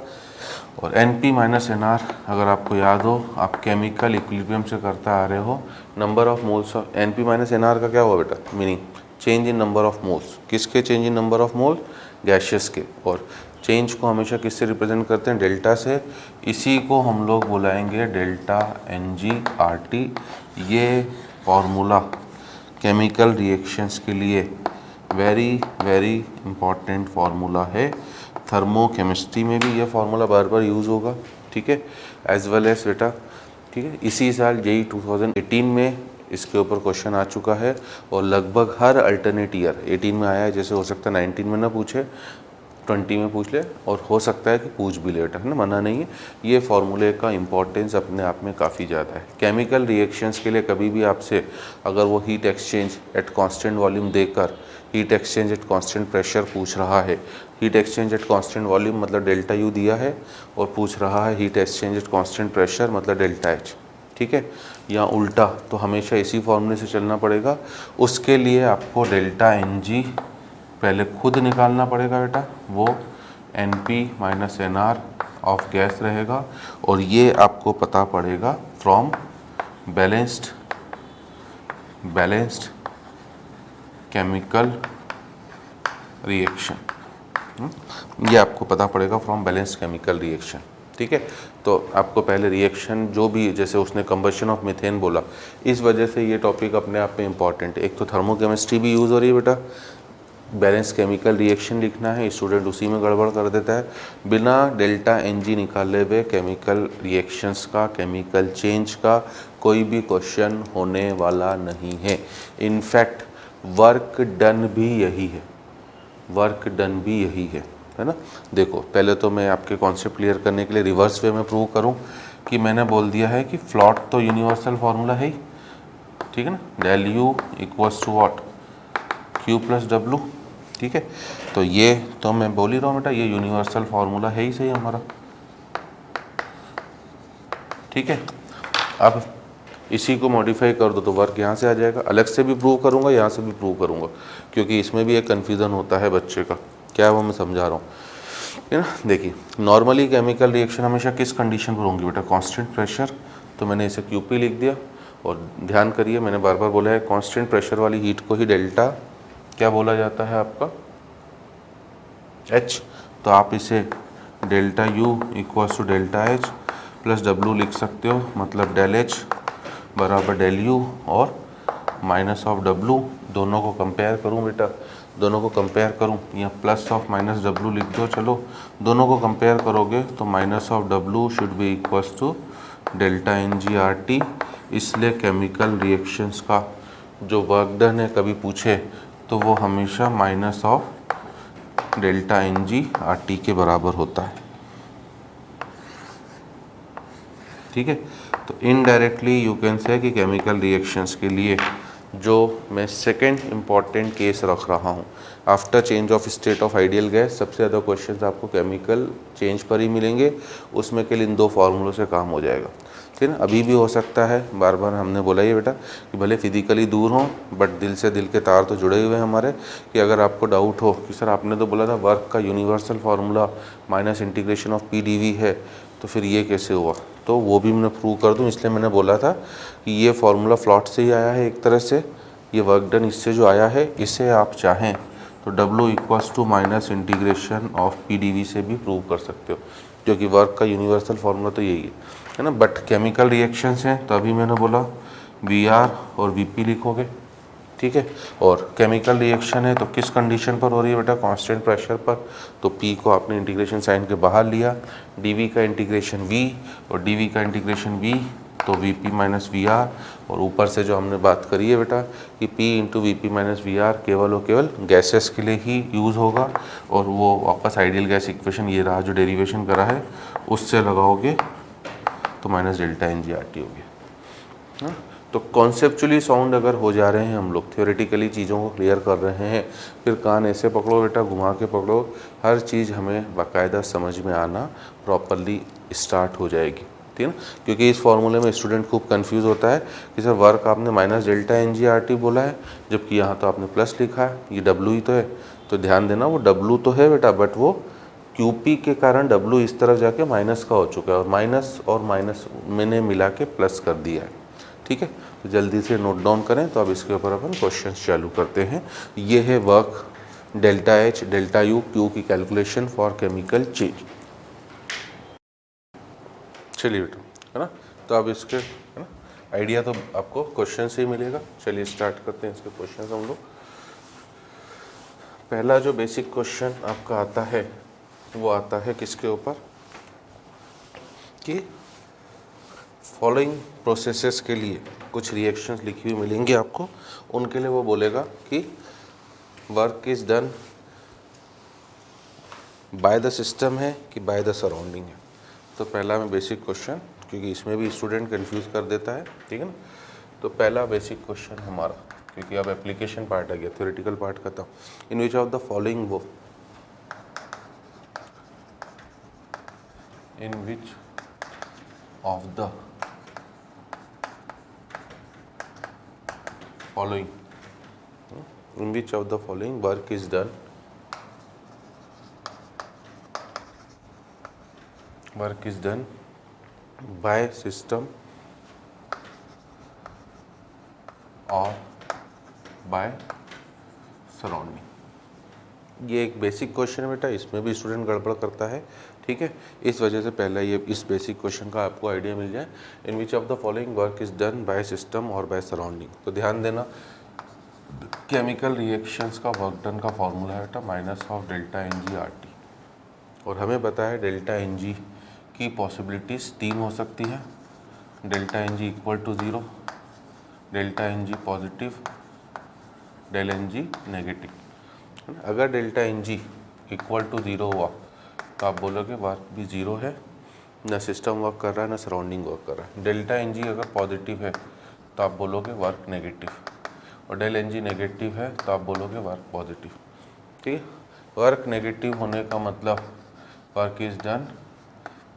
और NP माइनस NR अगर आपको याद हो, आप केमिकल इक्विलिब्रियम से करता आ रहे हो, number of moles of NP minus NR का क्या हुआ बेटा, meaning change in number of moles. किसके change in number of mole, gaseous के। और चेंज को हमेशा किससे रिप्रेजेंट करते हैं, डेल्टा से। इसी को हम लोग बुलाएंगे डेल्टा NG/RT। ये फॉर्मूला केमिकल रिएक्शंस के लिए वेरी वेरी इम्पॉर्टेंट फार्मूला है। थर्मोकेमिस्ट्री में भी ये फार्मूला बार बार यूज़ होगा, ठीक है, एज वेल एज बेटा, ठीक है। इसी साल JEE 2018 में इसके ऊपर क्वेश्चन आ चुका है, और लगभग हर अल्टरनेट ईयर 18 में आया है, जैसे हो सकता है 19 में ना पूछे, 20 में पूछ ले, और हो सकता है कि पूछ भी लेट, है ना, मना नहीं है। ये फार्मूले का इम्पोर्टेंस अपने आप में काफ़ी ज़्यादा है। केमिकल रिएक्शंस के लिए कभी भी आपसे अगर वो heat exchange at constant volume देकर heat exchange at constant pressure पूछ रहा है, heat exchange at constant volume मतलब डेल्टा U दिया है, और पूछ रहा है heat exchange at constant pressure मतलब डेल्टा H, ठीक है, या उल्टा, तो हमेशा इसी फॉर्मूले से चलना पड़ेगा। उसके लिए आपको डेल्टा NG पहले खुद निकालना पड़ेगा बेटा, वो NP minus NR of gas रहेगा, और ये आपको पता पड़ेगा फ्रॉम बैलेंस्ड केमिकल रिएक्शन। ये आपको पता पड़ेगा फ्रॉम बैलेंस्ड केमिकल रिएक्शन, ठीक है। तो आपको पहले रिएक्शन जो भी, जैसे उसने कंबशन ऑफ मीथेन बोला, इस वजह से ये टॉपिक अपने आप में इम्पॉर्टेंट है। एक तो थर्मोकेमिस्ट्री भी यूज़ हो रही है बेटा, बैलेंस केमिकल रिएक्शन लिखना है, स्टूडेंट उसी में गड़बड़ कर देता है। बिना डेल्टा NG निकाले हुए केमिकल रिएक्शंस का, केमिकल चेंज का कोई भी क्वेश्चन होने वाला नहीं है। इनफैक्ट वर्क डन भी यही है ना। देखो, पहले तो मैं आपके कॉन्सेप्ट क्लियर करने के लिए रिवर्स वे में प्रूव करूं कि मैंने बोल दिया है कि फ्लॉट तो यूनिवर्सल फार्मूला है ही, ठीक है ना, del U equals to what, Q plus W, ठीक है। तो ये तो मैं बोल ही रहा हूँ बेटा, ये यूनिवर्सल फार्मूला है ही सही हमारा, ठीक है। अब इसी को मॉडिफाई कर दो तो वर्क यहाँ से आ जाएगा। अलग से भी प्रूव करूँगा, यहाँ से भी प्रूव करूँगा, क्योंकि इसमें भी एक कन्फ्यूज़न होता है बच्चे का, क्या वो मैं समझा रहा हूँ, है ना। देखिए, नॉर्मली केमिकल रिएक्शन हमेशा किस कंडीशन पर होंगी बेटा, कांस्टेंट प्रेशर, तो मैंने इसे QP लिख दिया। और ध्यान करिए, मैंने बार बार बोला है कांस्टेंट प्रेशर वाली हीट को ही डेल्टा क्या बोला जाता है आपका, H। तो आप इसे delta U equals to delta H plus W लिख सकते हो, मतलब डेल H बराबर डेल U और माइनस ऑफ डब्लू, दोनों को कंपेयर करूं बेटा, दोनों को कंपेयर करूं या प्लस ऑफ माइनस डब्लू लिख दो, चलो दोनों को कंपेयर करोगे तो minus of W should be equals to delta N G R T. इसलिए केमिकल रिएक्शंस का जो वर्क डन है कभी पूछे तो वो हमेशा minus of delta N G R T के बराबर होता है। ठीक है, तो इनडायरेक्टली यू कैन से कि केमिकल रिएक्शंस के लिए जो मैं सेकेंड इम्पॉर्टेंट केस रख रहा हूँ after change of state of ideal gas, सबसे ज़्यादा क्वेश्चंस आपको केमिकल चेंज पर ही मिलेंगे, उसमें के लिए इन दो फार्मूलों से काम हो जाएगा। ठीक है ना, अभी भी हो सकता है, बार बार हमने बोला ही बेटा कि भले फिजिकली दूर हों बट दिल से दिल के तार तो जुड़े हुए हैं हमारे, कि अगर आपको डाउट हो कि सर आपने तो बोला था वर्क का universal formula minus integration of P D V है, तो फिर ये कैसे हुआ, तो वो भी मैंने प्रूव कर दूं। इसलिए मैंने बोला था कि ये फार्मूला फ्लॉट से ही आया है एक तरह से, ये वर्क डन इससे जो आया है, इसे आप चाहें तो W equals to minus integration of P D V से भी प्रूव कर सकते हो, क्योंकि वर्क का यूनिवर्सल फार्मूला तो यही है ना। बट केमिकल रिएक्शंस हैं तो अभी मैंने बोला VR और VP लिखोगे। ठीक है, और केमिकल रिएक्शन है तो किस कंडीशन पर हो रही है बेटा, कांस्टेंट प्रेशर पर, तो P को आपने इंटीग्रेशन साइन के बाहर लिया, dV का इंटीग्रेशन V और dV का इंटीग्रेशन V, तो VP माइनस VR, और ऊपर से जो हमने बात करी है बेटा कि P into VP minus VR केवल और केवल गैसेस के लिए ही यूज़ होगा, और वो वापस आइडियल गैस इक्वेशन ये रहा जो डेरिवेशन करा है उससे लगाओगे तो minus delta N G R T हो गया। हाँ, तो कॉन्सेप्चुअली साउंड अगर हो जा रहे हैं हम लोग, थ्योरेटिकली चीज़ों को क्लियर कर रहे हैं, फिर कान ऐसे पकड़ो बेटा, घुमा के पकड़ो, हर चीज़ हमें बाकायदा समझ में आना प्रॉपरली स्टार्ट हो जाएगी। ठीक है ना, क्योंकि इस फॉर्मूले में स्टूडेंट खूब कंफ्यूज होता है कि सर वर्क आपने minus delta N G R T बोला है जबकि यहाँ तो आपने प्लस लिखा है, ये डब्ल्यू ही तो है। तो ध्यान देना वो डब्ल्यू तो है बेटा, बट वो क्यूपी के कारण डब्ल्यू इस तरफ जाके माइनस का हो चुका है, और माइनस मैंने मिला के प्लस कर दिया है। ठीक है, तो जल्दी से नोट डाउन करें। तो अब इसके ऊपर अपन क्वेश्चंस चालू करते हैं। ये है work delta H delta U Q की कैलकुलेशन फॉर केमिकल चेंज। चलिए बेटा, है ना, तो अब इसके है ना आइडिया तो आपको क्वेश्चन से ही मिलेगा। चलिए स्टार्ट करते हैं इसके क्वेश्चन हम लोग। पहला जो बेसिक क्वेश्चन आपका आता है वो आता है किसके ऊपर कि फॉलोइंग प्रोसेसेस के लिए कुछ रिएक्शंस लिखी हुई मिलेंगी आपको, उनके लिए वो बोलेगा कि work is done by the system है कि बाय द सराउंडिंग है। तो पहला में बेसिक क्वेश्चन, क्योंकि इसमें भी स्टूडेंट कंफ्यूज कर देता है, ठीक है ना। तो पहला बेसिक क्वेश्चन हमारा, क्योंकि अब एप्लीकेशन पार्ट आ गया, थ्योरेटिकल पार्ट खत्म। इन विच ऑफ द फॉलोइंग वो, in which of the following work is done by system or by surrounding। ये एक बेसिक क्वेश्चन है बेटा, इसमें भी स्टूडेंट गड़बड़ करता है। ठीक है, इस वजह से पहले ये इस बेसिक क्वेश्चन का आपको आइडिया मिल जाए। In which of the following work is done by system और बाय सराउंडिंग। तो ध्यान देना, केमिकल रिएक्शंस का वर्क डन का फॉर्मूला है बेटा minus of delta N G R T, और हमें पता है डेल्टा एन जी की पॉसिबिलिटीज़ 3 हो सकती हैं। Delta N G equal to 0, delta N G positive, del N G negative. अगर delta N G equal to 0 हुआ तो आप बोलोगे वर्क भी 0 है, ना सिस्टम वर्क कर रहा है ना सराउंडिंग वर्क कर रहा है। डेल्टा एन जी अगर पॉजिटिव है तो आप बोलोगे वर्क नेगेटिव, और डेल एन जी नेगेटिव है तो आप बोलोगे वर्क पॉजिटिव। ठीक है, वर्क नेगेटिव होने का मतलब work is done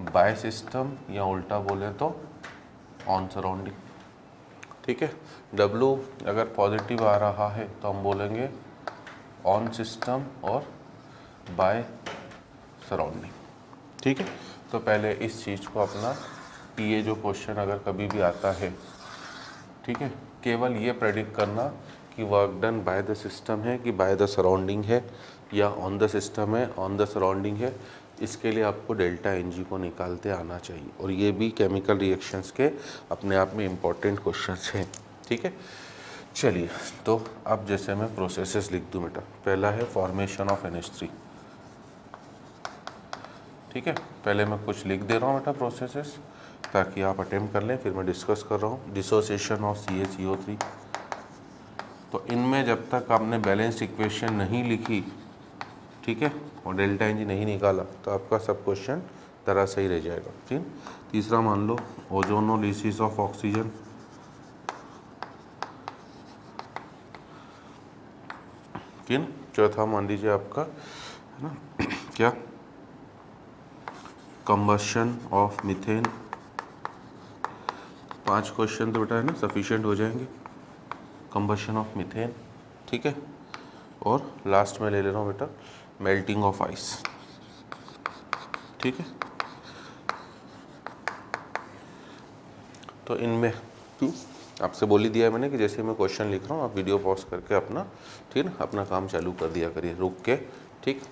by system, या उल्टा बोले तो ऑन सराउंडिंग। ठीक है, W अगर पॉजिटिव आ रहा है तो हम बोलेंगे ऑन सिस्टम और बाय सराउंडिंग। ठीक है, तो पहले इस चीज़ को अपना कि ये जो क्वेश्चन अगर कभी भी आता है, ठीक है, केवल ये प्रेडिक्ट करना कि work done by the system है कि बाय द सराउंडिंग है, या ऑन द सिस्टम है ऑन द सराउंडिंग है, इसके लिए आपको डेल्टा एन जी को निकालते आना चाहिए। और ये भी केमिकल रिएक्शंस के अपने आप में इम्पॉर्टेंट क्वेश्चंस हैं। ठीक है, चलिए, तो अब जैसे मैं प्रोसेसेस लिख दूँ बेटा, पहला है फॉर्मेशन ऑफ NH3, ठीक है। पहले मैं कुछ लिख दे रहा हूँ बेटा प्रोसेसेस, ताकि आप अटेम्प्ट कर लें, फिर मैं डिस्कस कर रहा हूँ। डिसोसिएशन ऑफ CaCO3, तो इनमें जब तक आपने बैलेंस इक्वेशन नहीं लिखी, ठीक है, और डेल्टा NG नहीं निकाला, तो आपका सब क्वेश्चन तरह से ही रह जाएगा, ठीक। तीसरा मान लो ओजोनोलिसिस ऑफ ऑक्सीजन, ठीक। चौथा मान लीजिए आपका, है ना, क्या, कंबशन ऑफ मीथेन। 5 क्वेश्चन तो बेटा है ना सफिशिएंट हो जाएंगे, कंबशन ऑफ मीथेन, ठीक है। और लास्ट में ले ले रहा हूँ बेटा मेल्टिंग ऑफ आइस, ठीक है। तो इनमें आपसे बोल ही दिया है मैंने कि जैसे मैं क्वेश्चन लिख रहा हूँ, आप वीडियो पॉज करके अपना, ठीक है ना, अपना काम चालू कर दिया करिए रुक के, ठीक।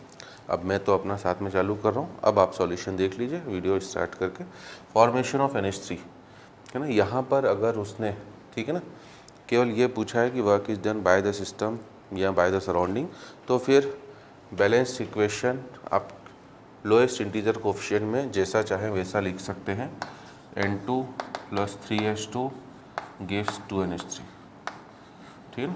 अब मैं तो अपना साथ में चालू कर रहा हूँ, अब आप सॉल्यूशन देख लीजिए वीडियो स्टार्ट करके। फॉर्मेशन ऑफ NH3, है ना, यहाँ पर अगर उसने, ठीक है ना, केवल ये पूछा है कि work is done by the system या बाय द सराउंडिंग, तो फिर बैलेंस इक्वेशन आप लोएस्ट इंटीजर कोफिशिएंट में जैसा चाहे वैसा लिख सकते हैं। N2 + 3H2 गिव्स 2NH3, ठीक है ना,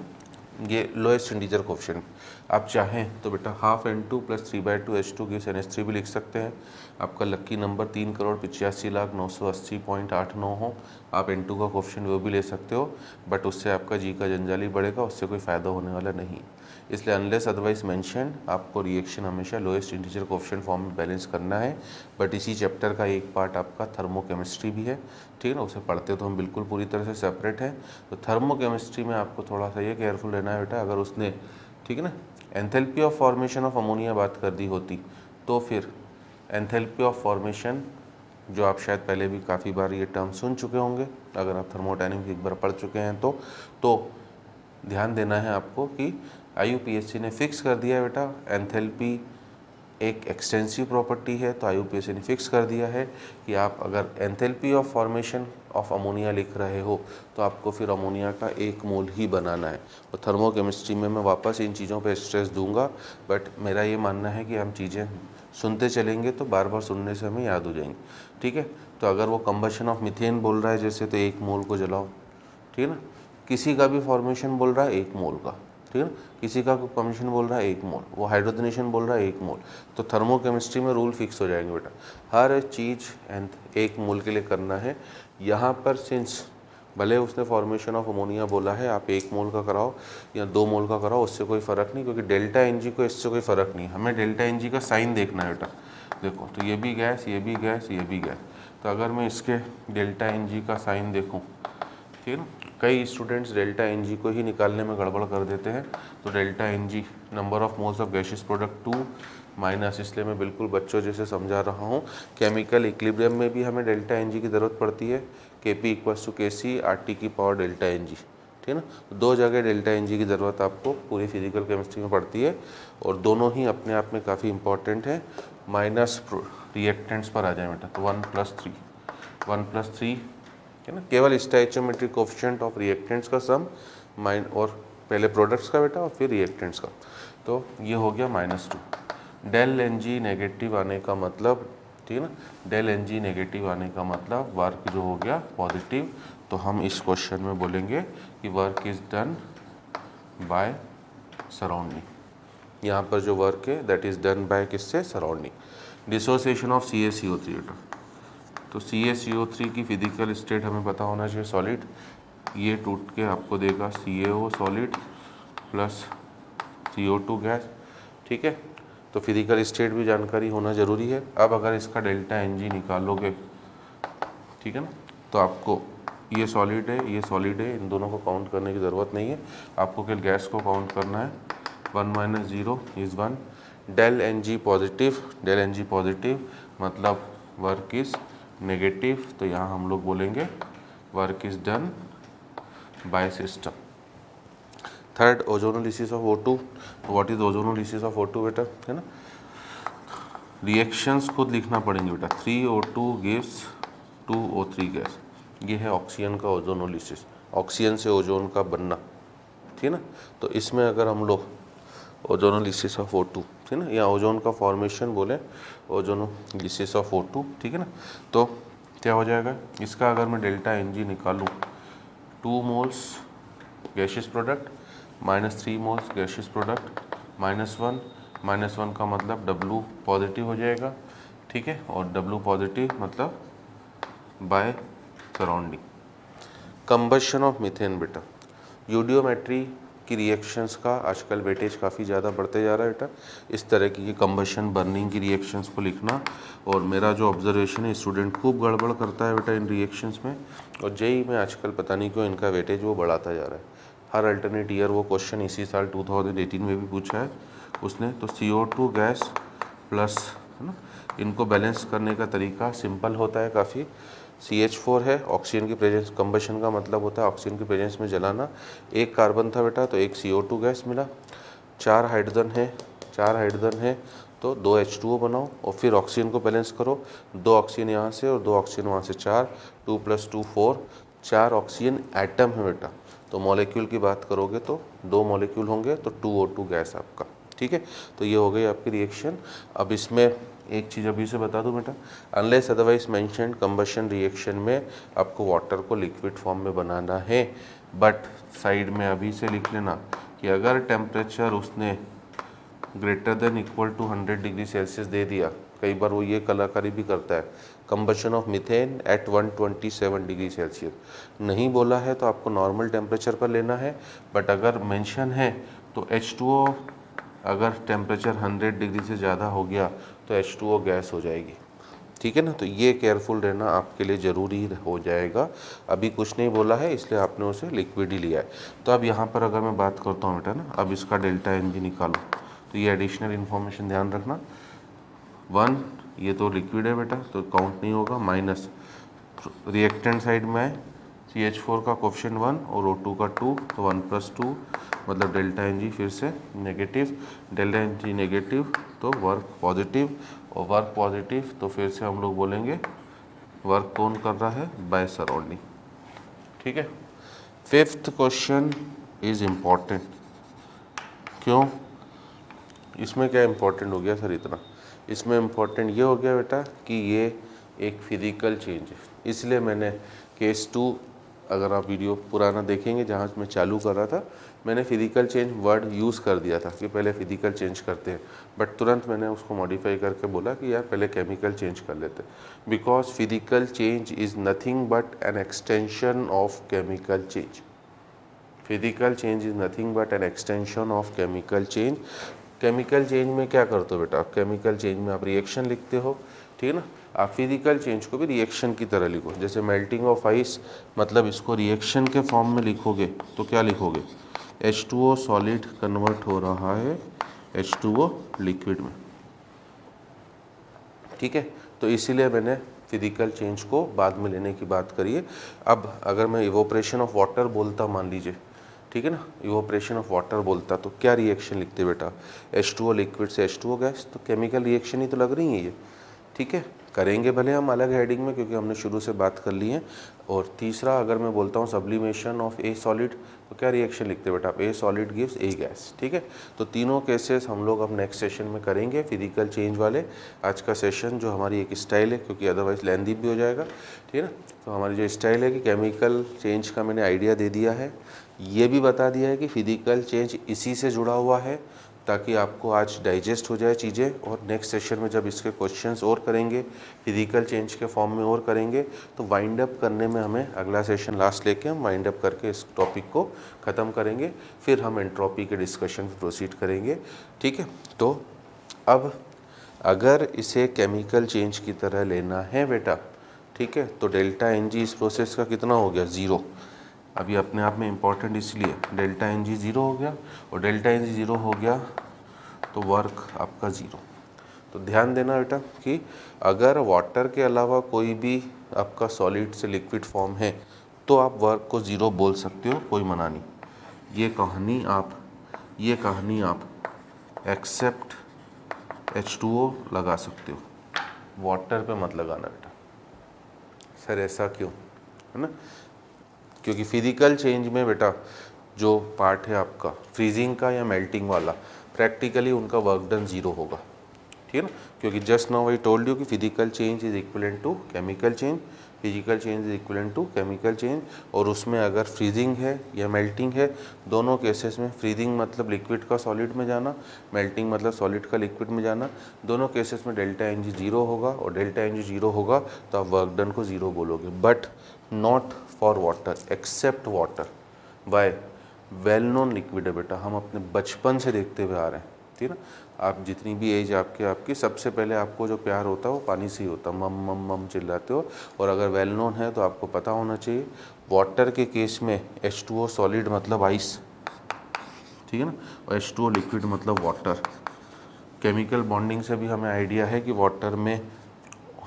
ये लोएस्ट इंटीजर कोफिशिएंट। आप चाहें तो बेटा half N2 + 3/2H2 gives NH3 भी लिख सकते हैं। आपका लक्की नंबर 3,85,980.89 हो, आप N2 का कोफिशिएंट वो भी ले सकते हो, बट उससे आपका जी का जंजाली बढ़ेगा, उससे कोई फ़ायदा होने वाला नहीं। इसलिए अनलेस अदरवाइज मेंशन, आपको रिएक्शन हमेशा लोएस्ट इंटीजर कोफिशिएंट फॉर्म में बैलेंस करना है। बट इसी चैप्टर का एक पार्ट आपका थर्मोकेमिस्ट्री भी है, ठीक है ना, उसे पढ़ते तो हम बिल्कुल पूरी तरह से सेपरेट हैं। तो थर्मोकेमिस्ट्री में आपको थोड़ा सा ये केयरफुल रहना है बेटा, अगर उसने, ठीक है ना, enthalpy of formation of ammonia बात कर दी होती, तो फिर एंथैल्पी ऑफ फॉर्मेशन, जो आप शायद पहले भी काफ़ी बार ये टर्म सुन चुके होंगे, अगर आप थर्मोडायनेमिक्स एक बार पढ़ चुके हैं तो ध्यान देना है आपको कि IUPAC ने फिक्स कर दिया है बेटा, एंथैल्पी एक एक्सटेंसिव प्रॉपर्टी है, तो IUPAC ने फिक्स कर दिया है कि आप अगर enthalpy of formation of ammonia लिख रहे हो, तो आपको फिर अमोनिया का 1 मोल ही बनाना है। और थर्मोकेमिस्ट्री में मैं वापस इन चीज़ों पे स्ट्रेस दूंगा, बट मेरा ये मानना है कि हम चीज़ें सुनते चलेंगे तो बार बार सुनने से हमें याद हो जाएंगी, ठीक है। तो अगर वो कंबशन ऑफ मीथेन बोल रहा है जैसे, तो 1 मोल को जलाओ, ठीक है ना। किसी का भी फॉर्मेशन बोल रहा है 1 मोल का, ठीक है ना, किसी का कमीशन बोल रहा है 1 मोल, वो हाइड्रोजनेशन बोल रहा है 1 मोल, तो थर्मोकेमिस्ट्री में रूल फिक्स हो जाएंगे बेटा, हर चीज़ 1 मोल के लिए करना है। यहाँ पर सिंस भले उसने फॉर्मेशन ऑफ अमोनिया बोला है, आप 1 मोल का कराओ या 2 मोल का कराओ, उससे कोई फ़र्क नहीं, क्योंकि डेल्टा NG को इससे कोई फ़र्क नहीं, हमें डेल्टा NG का साइन देखना है बेटा। देखो तो ये भी गैस, ये भी गैस, ये भी गैस, तो अगर मैं इसके डेल्टा NG का साइन देखूँ, ठीक है ना, कई स्टूडेंट्स डेल्टा NG को ही निकालने में गड़बड़ कर देते हैं। तो delta NG number of moles of gaseous product 2 minus, इसलिए मैं बिल्कुल बच्चों जैसे समझा रहा हूँ। केमिकल इक्विलिब्रियम में भी हमें डेल्टा NG की ज़रूरत पड़ती है, Kp = Kc RT की पावर डेल्टा NG, ठीक है ना। तो 2 जगह डेल्टा NG की ज़रूरत आपको पूरी फिजिकल केमिस्ट्री में पड़ती है, और दोनों ही अपने आप में काफ़ी इंपॉर्टेंट है। माइनस रिएक्टेंट्स पर आ जाए बेटा, तो 1+3 है ना, केवल स्टोइचियोमेट्रिक कोएफिशिएंट ऑफ रिएक्टेंट्स का सम माइन, और पहले प्रोडक्ट्स का बेटा और फिर रिएक्टेंट्स का, तो ये हो गया -2। डेल NG नेगेटिव आने का मतलब, ठीक है ना, डेल NG नेगेटिव आने का मतलब वर्क जो हो गया पॉजिटिव, तो हम इस क्वेश्चन में बोलेंगे कि work is done by surrounding. यहाँ पर जो वर्क है दैट इज़ डन बाय किससे, सराउंडिंग। डिसोसिएशन ऑफ CaCO3 बेटा, तो CaCO3 की फिजिकल स्टेट हमें पता होना चाहिए, सॉलिड, ये टूट के आपको देगा CaO solid plus CO2 gas, ठीक है। तो फिजिकल स्टेट भी जानकारी होना ज़रूरी है। अब अगर इसका डेल्टा NG निकालोगे, ठीक है ना, तो आपको ये सॉलिड है, ये सॉलिड है, इन दोनों को काउंट करने की ज़रूरत नहीं है, आपको केवल गैस को काउंट करना है। 1 - 0 = 1। Del NG positive, del NG positive मतलब वर्क इज़ नेगेटिव, तो यहाँ हम लोग बोलेंगे work is done by system. Third, ozonolysis of O2। What is ozonolysis of O2 बेटा, है ना, रिएक्शंस खुद लिखना पड़ेंगे बेटा। 3O2 गिव्स 2O3 गैस, ये है ऑक्सीजन का ओजोनोलिसिस, ऑक्सीजन से ओजोन का बनना, ठीक है ना। तो इसमें अगर हम लोग ओजोनोलिसिस ऑफ O2, ठीक है ना, या ओजोन का फॉर्मेशन बोले ओजोनोलिसिस ऑफ O2, ठीक है ना, तो क्या हो जाएगा इसका, अगर मैं डेल्टा Ng निकालूँ 2 moles gaseous product -3 moles gaseous product -1 का मतलब W पॉजिटिव हो जाएगा, ठीक है, और W पॉजिटिव मतलब by surrounding. Combustion of methane बेटा, यूडियोमेट्री की रिएक्शंस का आजकल वेटेज काफ़ी ज़्यादा बढ़ते जा रहा है बेटा। इस तरह की कंबशन बर्निंग की रिएक्शंस को लिखना, और मेरा जो ऑब्जर्वेशन है स्टूडेंट खूब गड़बड़ करता है बेटा इन रिएक्शंस में, और जेई में आजकल पता नहीं क्यों इनका वेटेज वो बढ़ाता जा रहा है। हर अल्टरनेट ईयर वो क्वेश्चन इसी साल 2018 में भी पूछा है उसने। तो CO2 गैस प्लस, है ना, इनको बैलेंस करने का तरीका सिंपल होता है काफ़ी। CH4 है, ऑक्सीजन की प्रेजेंस, कंबशन का मतलब होता है ऑक्सीजन की प्रेजेंस में जलाना। एक कार्बन था बेटा तो एक CO2 गैस मिला, 4 हाइड्रोजन है तो 2 H2O बनाओ, और फिर ऑक्सीजन को बैलेंस करो, 2 ऑक्सीजन यहाँ से और 2 ऑक्सीजन वहाँ से, 4, 2 + 2 4, 4 ऑक्सीजन एटम है बेटा। तो मॉलिक्यूल की बात करोगे तो 2 मॉलिक्यूल होंगे तो 2O2 गैस आपका, ठीक है। तो ये हो गई आपकी रिएक्शन। अब इसमें एक चीज़ अभी से बता दूं बेटा, unless otherwise mentioned combustion reaction में आपको वाटर को लिक्विड फॉर्म में बनाना है, बट साइड में अभी से लिख लेना कि अगर टेम्परेचर उसने greater than equal to 100 degree Celsius दे दिया, कई बार वो ये कलाकारी भी करता है, combustion of methane at 127 degree Celsius, नहीं बोला है तो आपको नॉर्मल टेम्परेचर पर लेना है, बट अगर मेंशन है तो H2O अगर टेम्परेचर 100 डिग्री से ज़्यादा हो गया तो H2O गैस हो जाएगी, ठीक है ना। तो ये केयरफुल रहना आपके लिए ज़रूरी हो जाएगा। अभी कुछ नहीं बोला है इसलिए आपने उसे लिक्विड ही लिया है। तो अब यहाँ पर अगर मैं बात करता हूँ बेटा ना, अब इसका डेल्टा Ng निकालो, तो ये एडिशनल इन्फॉर्मेशन ध्यान रखना। 1 ये तो लिक्विड है बेटा तो काउंट नहीं होगा, माइनस रिएक्टेंट साइड में है CH4 का कोफिशिएंट 1 और O2 का 2, तो 1 + 2 मतलब डेल्टा Ng फिर से नेगेटिव, डेल्टा Ng नेगेटिव तो वर्क पॉजिटिव, और वर्क पॉजिटिव तो फिर से हम लोग बोलेंगे वर्क कौन कर रहा है, बाय सराउंडिंग, ठीक है। 5th question is important. क्यों, इसमें क्या इम्पोर्टेंट हो गया सर इतना, इसमें इम्पोर्टेंट ये हो गया बेटा कि ये एक फिजिकल चेंज है, इसलिए मैंने केस 2, अगर आप वीडियो पुराना देखेंगे जहाँ मैं चालू कर रहा था, मैंने फिजिकल चेंज वर्ड यूज़ कर दिया था कि पहले फिजिकल चेंज करते हैं, बट तुरंत मैंने उसको मॉडिफाई करके बोला कि यार पहले केमिकल चेंज कर लेते, because physical change is nothing but an extension of chemical change. Physical change is nothing but an extension of chemical change. Chemical change में क्या करते हो बेटा, केमिकल चेंज में आप रिएक्शन लिखते हो, ठीक है ना। आप फिजिकल चेंज को भी रिएक्शन की तरह लिखो, जैसे मेल्टिंग ऑफ आइस, मतलब इसको रिएक्शन के फॉर्म में लिखोगे तो क्या लिखोगे, H2O सॉलिड कन्वर्ट हो रहा है H2O लिक्विड में, ठीक है। तो इसीलिए मैंने फिजिकल चेंज को बाद में लेने की बात करी है। अब अगर मैं इवोपरेशन ऑफ वाटर बोलता, मान लीजिए, ठीक है ना, इवोपरेशन ऑफ वाटर बोलता तो क्या रिएक्शन लिखते बेटा, H2O लिक्विड से H2O गैस, तो केमिकल रिएक्शन ही तो लग रही है ये, ठीक है। करेंगे भले हम अलग हेडिंग में क्योंकि हमने शुरू से बात कर ली है। और तीसरा अगर मैं बोलता हूँ सब्लिमेशन ऑफ ए सॉलिड, तो क्या रिएक्शन लिखते बेटा, ए सॉलिड गिव्स ए गैस, ठीक है। तो तीनों केसेस हम लोग अब नेक्स्ट सेशन में करेंगे फिजिकल चेंज वाले। आज का सेशन जो हमारी एक स्टाइल है, क्योंकि अदरवाइज लेंदी भी हो जाएगा, ठीक है ना। तो हमारी जो स्टाइल है कि केमिकल चेंज का मैंने आइडिया दे दिया है, ये भी बता दिया है कि फिजिकल चेंज इसी से जुड़ा हुआ है, ताकि आपको आज डाइजेस्ट हो जाए चीज़ें, और नेक्स्ट सेशन में जब इसके क्वेश्चंस और करेंगे फिजिकल चेंज के फॉर्म में और करेंगे, तो वाइंड अप करने में हमें अगला सेशन लास्ट लेके हम वाइंड अप करके इस टॉपिक को ख़त्म करेंगे, फिर हम एंट्रोपी के डिस्कशन पर प्रोसीड करेंगे, ठीक है। तो अब अगर इसे केमिकल चेंज की तरह लेना है बेटा, ठीक है, तो डेल्टा Ng इस प्रोसेस का कितना हो गया, 0। अभी अपने आप में इम्पॉर्टेंट इसलिए डेल्टा Ng 0 हो गया, और डेल्टा Ng 0 हो गया तो वर्क आपका 0। तो ध्यान देना बेटा कि अगर वाटर के अलावा कोई भी आपका सॉलिड से लिक्विड फॉर्म है तो आप वर्क को 0 बोल सकते हो, कोई मना नहीं। ये कहानी आप एक्सेप्ट H2O लगा सकते हो, वाटर पे मत लगाना बेटा। सर ऐसा क्यों, है ना, क्योंकि फिजिकल चेंज में बेटा जो पार्ट है आपका फ्रीजिंग का या मेल्टिंग वाला, प्रैक्टिकली उनका वर्क डन ज़ीरो होगा, ठीक है ना, क्योंकि just now I told you कि physical change is equivalent to chemical change, physical change is equivalent to chemical change. और उसमें अगर फ्रीजिंग है या मेल्टिंग है, दोनों केसेस में फ्रीजिंग मतलब लिक्विड का सॉलिड में जाना, मेल्टिंग मतलब सॉलिड का लिक्विड में जाना, दोनों केसेस में डेल्टा एन जी ज़ीरो होगा, और डेल्टा एन जी ज़ीरो होगा तो आप वर्क डन को ज़ीरो बोलोगे, but not for water, except water. Why? Well known liquid है बेटा, हम अपने बचपन से देखते हुए आ रहे हैं, ठीक है ना। आप जितनी भी एज आपकी सबसे पहले आपको जो प्यार होता है वो पानी से ही होता है, मम मम मम चिल्लाते हो। और अगर वेल नोन है तो आपको पता होना चाहिए, वाटर के केस में H2O सॉलिड मतलब आइस, ठीक है ना, और H2O लिक्विड मतलब वाटर। केमिकल बॉन्डिंग से भी हमें आइडिया है कि वाटर में,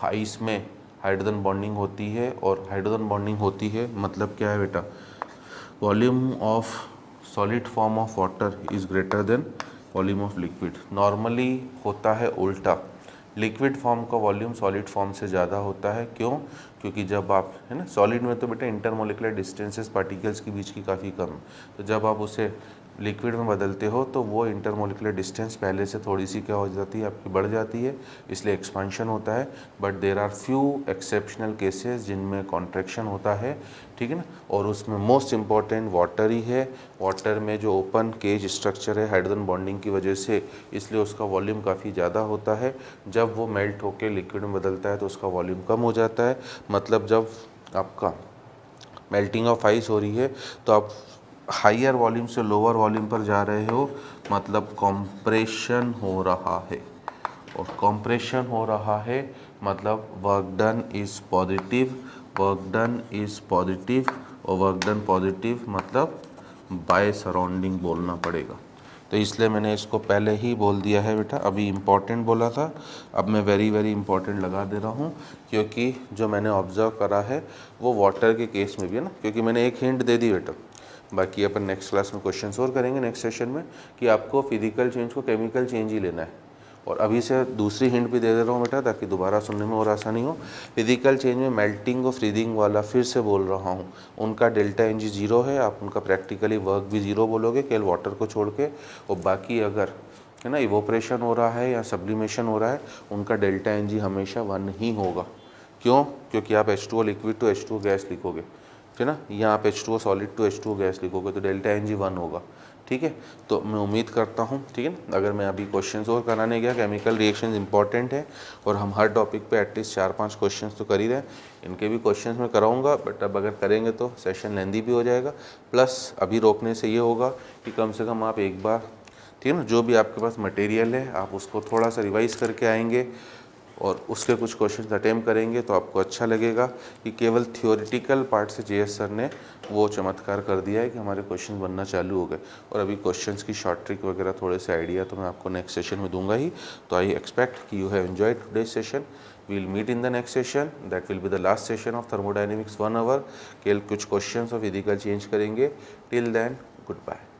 आइस में हाइड्रोजन बॉन्डिंग होती है, और हाइड्रोजन बॉन्डिंग होती है मतलब क्या है बेटा, volume of solid form of water is greater than volume of liquid. Normally होता है उल्टा, लिक्विड फॉर्म का वॉल्यूम सॉलिड फॉर्म से ज़्यादा होता है। क्यों? क्योंकि जब आप, है ना, सॉलिड में तो बेटा इंटरमोलिकुलर डिस्टेंसेस पार्टिकल्स के बीच की काफ़ी कम, तो जब आप उसे लिक्विड में बदलते हो तो वो इंटरमोलिकुलर डिस्टेंस पहले से थोड़ी सी क्या हो जाती है, आपकी बढ़ जाती है, इसलिए एक्सपांशन होता है। But there are few exceptional cases जिनमें कॉन्ट्रैक्शन होता है, ठीक है ना, और उसमें मोस्ट इम्पॉर्टेंट वाटर ही है। वाटर में जो ओपन केज स्ट्रक्चर है हाइड्रोजन बॉन्डिंग की वजह से, इसलिए उसका वॉल्यूम काफ़ी ज़्यादा होता है। जब वो मेल्ट होकर लिक्विड में बदलता है तो उसका वॉल्यूम कम हो जाता है। मतलब जब आपका मेल्टिंग ऑफ आइस हो रही है तो आप हाइयर वॉल्यूम से लोअर वॉल्यूम पर जा रहे हो, मतलब कॉम्प्रेशन हो रहा है, और कॉम्प्रेशन हो रहा है मतलब work done is positive, work done is positive, और वर्क डन पॉजिटिव मतलब बाय सराउंडिंग बोलना पड़ेगा। तो इसलिए मैंने इसको पहले ही बोल दिया है बेटा, अभी इम्पॉर्टेंट बोला था, अब मैं वेरी वेरी इंपॉर्टेंट लगा दे रहा हूँ, क्योंकि जो मैंने ऑब्ज़र्व करा है वो वाटर के केस में भी है ना, क्योंकि मैंने एक हिंट दे दी बेटा। बाकी अपन नेक्स्ट क्लास में क्वेश्चंस और करेंगे नेक्स्ट सेशन में, कि आपको फिजिकल चेंज को केमिकल चेंज ही लेना है। और अभी से दूसरी हिंट भी दे दे रहा हूँ बेटा, ताकि दोबारा सुनने में और आसानी हो। फिजिकल चेंज में मेल्टिंग और फ्रीजिंग वाला फिर से बोल रहा हूँ, उनका डेल्टा एन जी ज़ीरो है, आप उनका प्रैक्टिकली वर्क भी ज़ीरो बोलोगे केवल वाटर को छोड़ के। और बाकी अगर, है ना, इवोपरेशन हो रहा है या सब्लिमेशन हो रहा है, उनका डेल्टा एन जी हमेशा 1 ही होगा। क्यों? क्योंकि आप H2O liquid to H2O gas लिखोगे, है ना, यहाँ आप H2O solid to H2O gas लिखोगे तो डेल्टा एन जी 1 होगा, ठीक है। तो मैं उम्मीद करता हूँ, ठीक है ना, अगर मैं अभी क्वेश्चंस और कराने गया, केमिकल रिएक्शंस इंपॉर्टेंट है और हम हर टॉपिक पे एटलीस्ट 4-5 क्वेश्चंस तो कर ही रहे हैं, इनके भी क्वेश्चंस मैं कराऊंगा, बट अब अगर करेंगे तो सेशन लेंदी भी हो जाएगा। प्लस अभी रोकने से ये होगा कि कम से कम आप एक बार, ठीक है ना, जो भी आपके पास मटेरियल है आप उसको थोड़ा सा रिवाइज़ करके आएंगे और उसके कुछ क्वेश्चंस अटेम्प्ट करेंगे, तो आपको अच्छा लगेगा कि केवल थियोरेटिकल पार्ट से जेएस सर ने वो चमत्कार कर दिया है कि हमारे क्वेश्चन बनना चालू हो गए। और अभी क्वेश्चंस की शॉर्ट ट्रिक वगैरह थोड़े से आइडिया तो मैं आपको नेक्स्ट सेशन में दूंगा ही। तो आई एक्सपेक्ट कि you have enjoyed today's session. We will meet in the next session, that will be the last session of thermodynamics 1 hour. केवल कुछ क्वेश्चंस और फिजिकल चेंज करेंगे। Till then, good bye.